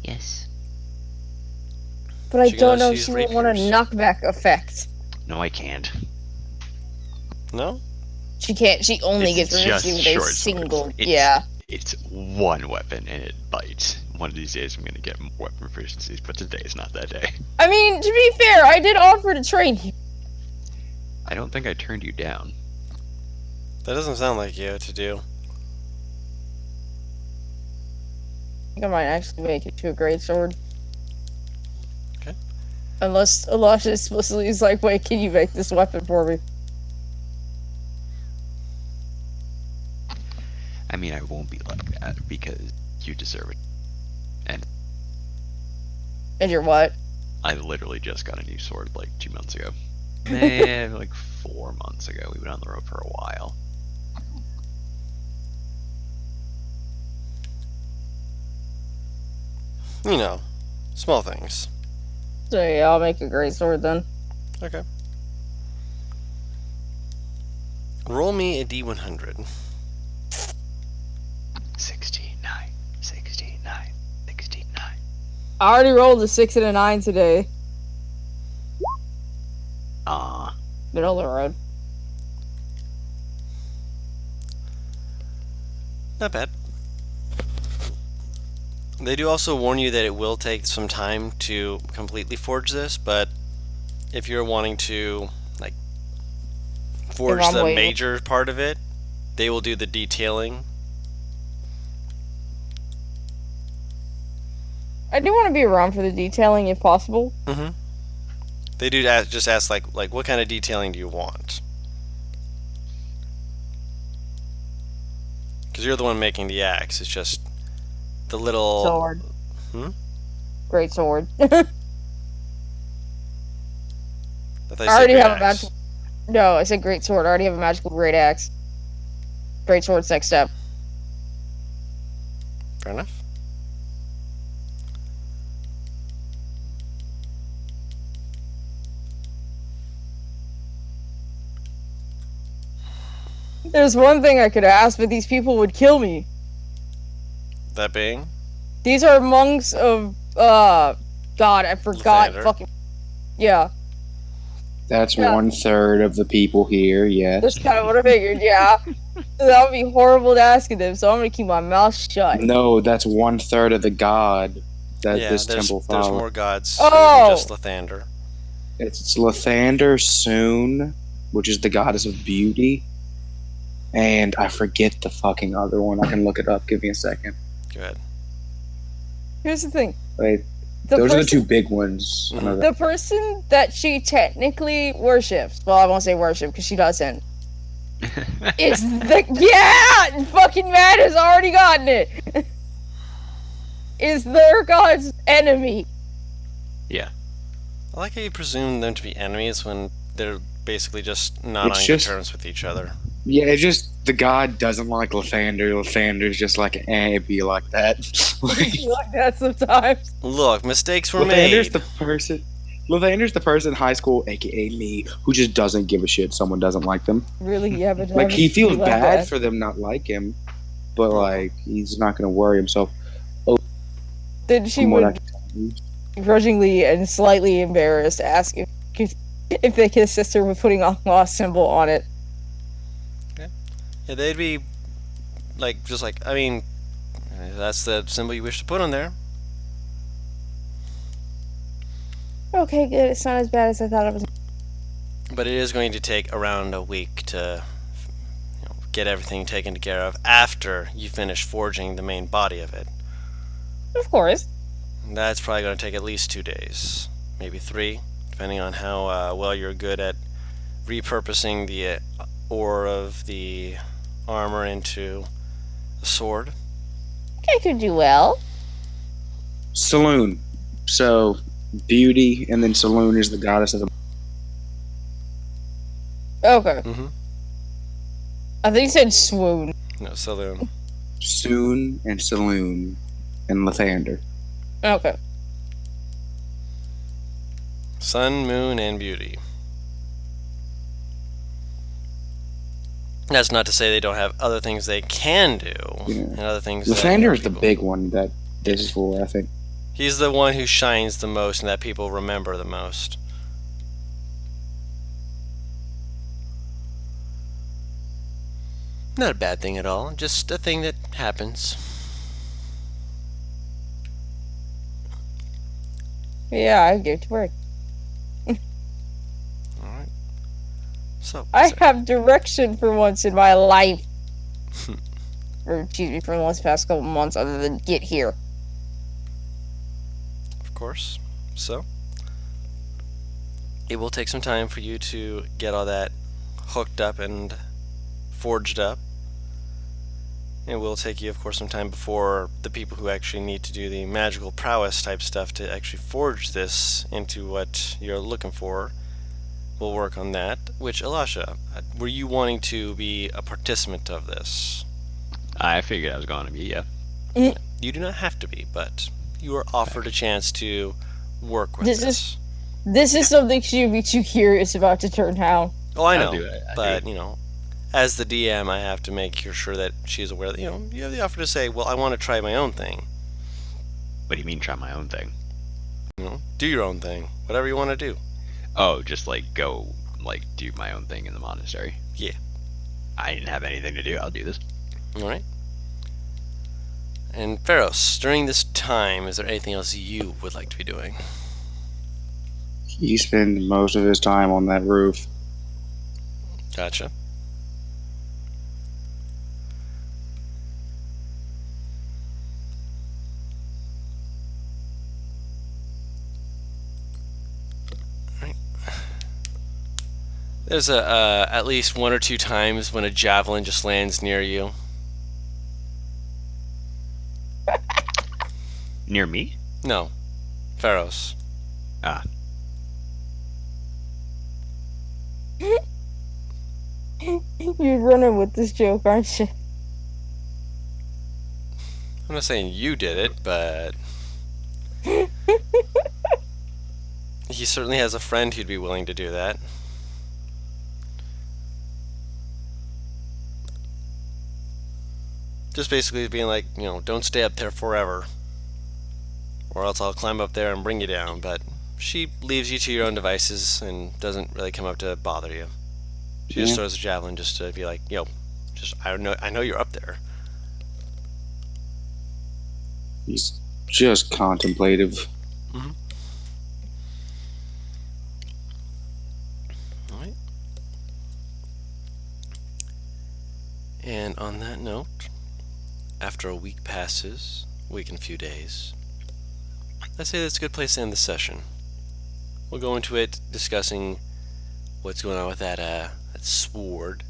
Yes. But I She can don't also know if use she would want a rapiers. knockback effect. No, I can't. No? She can't. She only It's gets just rid with short a swords. single. It's- Yeah. It's one weapon and it bites. One of these days I'm gonna get more weapon proficiencies, but today is not that day. I mean, to be fair, I did offer to train you. I don't think I turned you down. That doesn't sound like you to do. I think I might actually make it to a great sword. Okay. Unless Elastia explicitly is like, wait, can you make this weapon for me? I mean, I won't be like that because you deserve it. And you're what? I literally just got a new sword like 2 months ago. Man, like 4 months ago. We've been on the road for a while. You know, small things. So yeah, I'll make a great sword then. Okay. Roll me a d100. 69, 69, 69. I already rolled a 6 and a 9 today. Middle of the road. Not bad. They do also warn you that it will take some time to completely forge this, but if you're wanting to like forge I'm the waiting. major part of it, they will do the detailing. I do want to be around for the detailing if possible. Mm-hmm. They do just ask like what kind of detailing do you want? Because you're the one making the axe. It's just the little Sword. Hmm? Great sword. I thought you I said already great have a axe. magical. No, I said great sword. I already have a magical great axe. Great sword's next step. Fair enough. There's one thing I could ask, but these people would kill me. That being, These are monks of God, I forgot Lathander. fucking. Yeah. That's Yeah. 1/3 of the people here. Yes. That's kind of what I figured, yeah. That would be horrible to ask of them, so I'm gonna keep my mouth shut. No, that's 1/3 of the god that Yeah, this there's temple there's follows. more gods Oh! than just Lathander. It's Lathander Soon, which is the goddess of beauty, and I forget the fucking other one. I can look it up. Give me a second. Go ahead. Here's the thing. Wait, The those are the person- two big ones. I know that. The person that she technically worships, well, I won't say worship because she doesn't, is the fucking Matt has already gotten it. Is their god's enemy. I like how you presume them to be enemies when they're basically just not It's on just- good terms with each other. Yeah, it's just the god doesn't like Lathander. Lathander's just like, it'd be like that. Be like that sometimes. Look, mistakes were Lathander's made. the person. Lathander's the person in high school, aka me, who just doesn't give a shit. Someone doesn't like them. Really, yeah, but Like he feels like bad that. for them not like him, but like he's not gonna worry himself. Then she from what I would can tell you. grudgingly and slightly embarrassed ask if they could assist her with putting a lost symbol on it. Yeah, they'd be like, just like, I mean, that's the symbol you wish to put on there. Okay, good. It's not as bad as I thought it was. But it is going to take around a week to get everything taken care of after you finish forging the main body of it. Of course. That's probably going to take at least 2 days, maybe 3, depending on how well you're good at repurposing the ore of the armor into a sword. I could do well. Saloon. So beauty, and then Saloon is the goddess of the. Okay. Mm-hmm. I think you said swoon. No, Saloon. Soon and Saloon and Lathander. Okay. Sun, moon, and beauty. That's not to say they don't have other things they can do, Yeah. and other things. that, Lathander is the people- big one that this is for, I think. He's the one who shines the most and that people remember the most. Not a bad thing at all, just a thing that happens. Yeah, I get to work. Alright. So, I have direction for once in my life. Or, excuse me, for the last past couple months, other than get here. of course. So, it will take some time for you to get all that hooked up and forged up. It will take you, of course, some time before the people who actually need to do the magical prowess type stuff to actually forge this into what you're looking for will work on that. Which, Elisha, were you wanting to be a participant of this? I figured I was going to be, yeah. You do not have to be, but you are offered a chance to work with This this. is- This is something she'd be too curious about to turn down. Oh, I I'll know, do it, I but do. as the DM, I have to make sure that she's aware that you have the offer to say, "Well, I want to try my own thing." What do you mean, try my own thing? Do your own thing, whatever you want to do. Oh, just like go, like do my own thing in the monastery. Yeah. I didn't have anything to do. I'll do this. All right. And Pharos, during this time, is there anything else you would like to be doing? He spends most of his time on that roof. Gotcha. Right. There's at least 1 or 2 times when a javelin just lands near you. Near me? No, Pharos. Ah. You're running with this joke, aren't you? I'm not saying you did it, but he certainly has a friend who'd be willing to do that. Just basically being like, don't stay up there forever. Or else I'll climb up there and bring you down, but she leaves you to your own devices and doesn't really come up to bother you. She just Yeah. throws a javelin just to be like, just I know you're up there. He's just contemplative. All right. And on that note, after a week passes, week and a few days, I say that's a good place to end the session. We'll go into it discussing what's going on with that sword,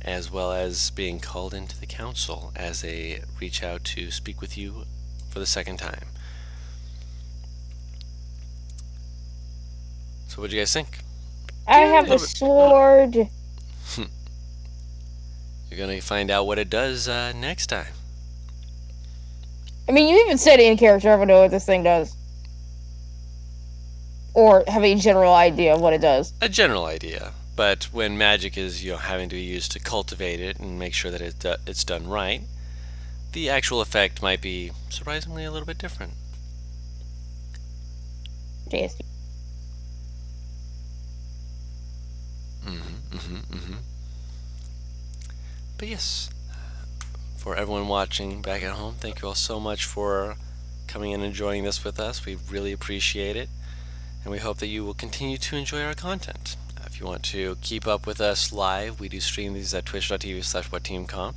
as well as being called into the council as they reach out to speak with you for the second time. So what do you guys think? I have a Little bit- sword. You're gonna find out what it does next time. I mean, you even said in character, I don't know what this thing does. Or have a general idea of what it does. A general idea, but when magic is having to be used to cultivate it and make sure that it's done right, the actual effect might be surprisingly a little bit different. JSD. But yes, for everyone watching back at home, thank you all so much for coming in and enjoying this with us. We really appreciate it, and we hope that you will continue to enjoy our content. If you want to keep up with us live, we do stream these at twitch.tv/whatteamcomp.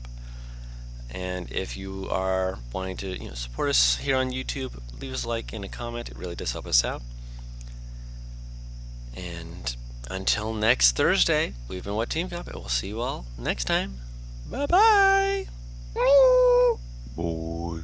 And if you are wanting to support us here on YouTube, leave us a like and a comment. It really does help us out. And until next Thursday, we've been What Team Comp, and we'll see you all next time. Bye-bye! Bye. Boy.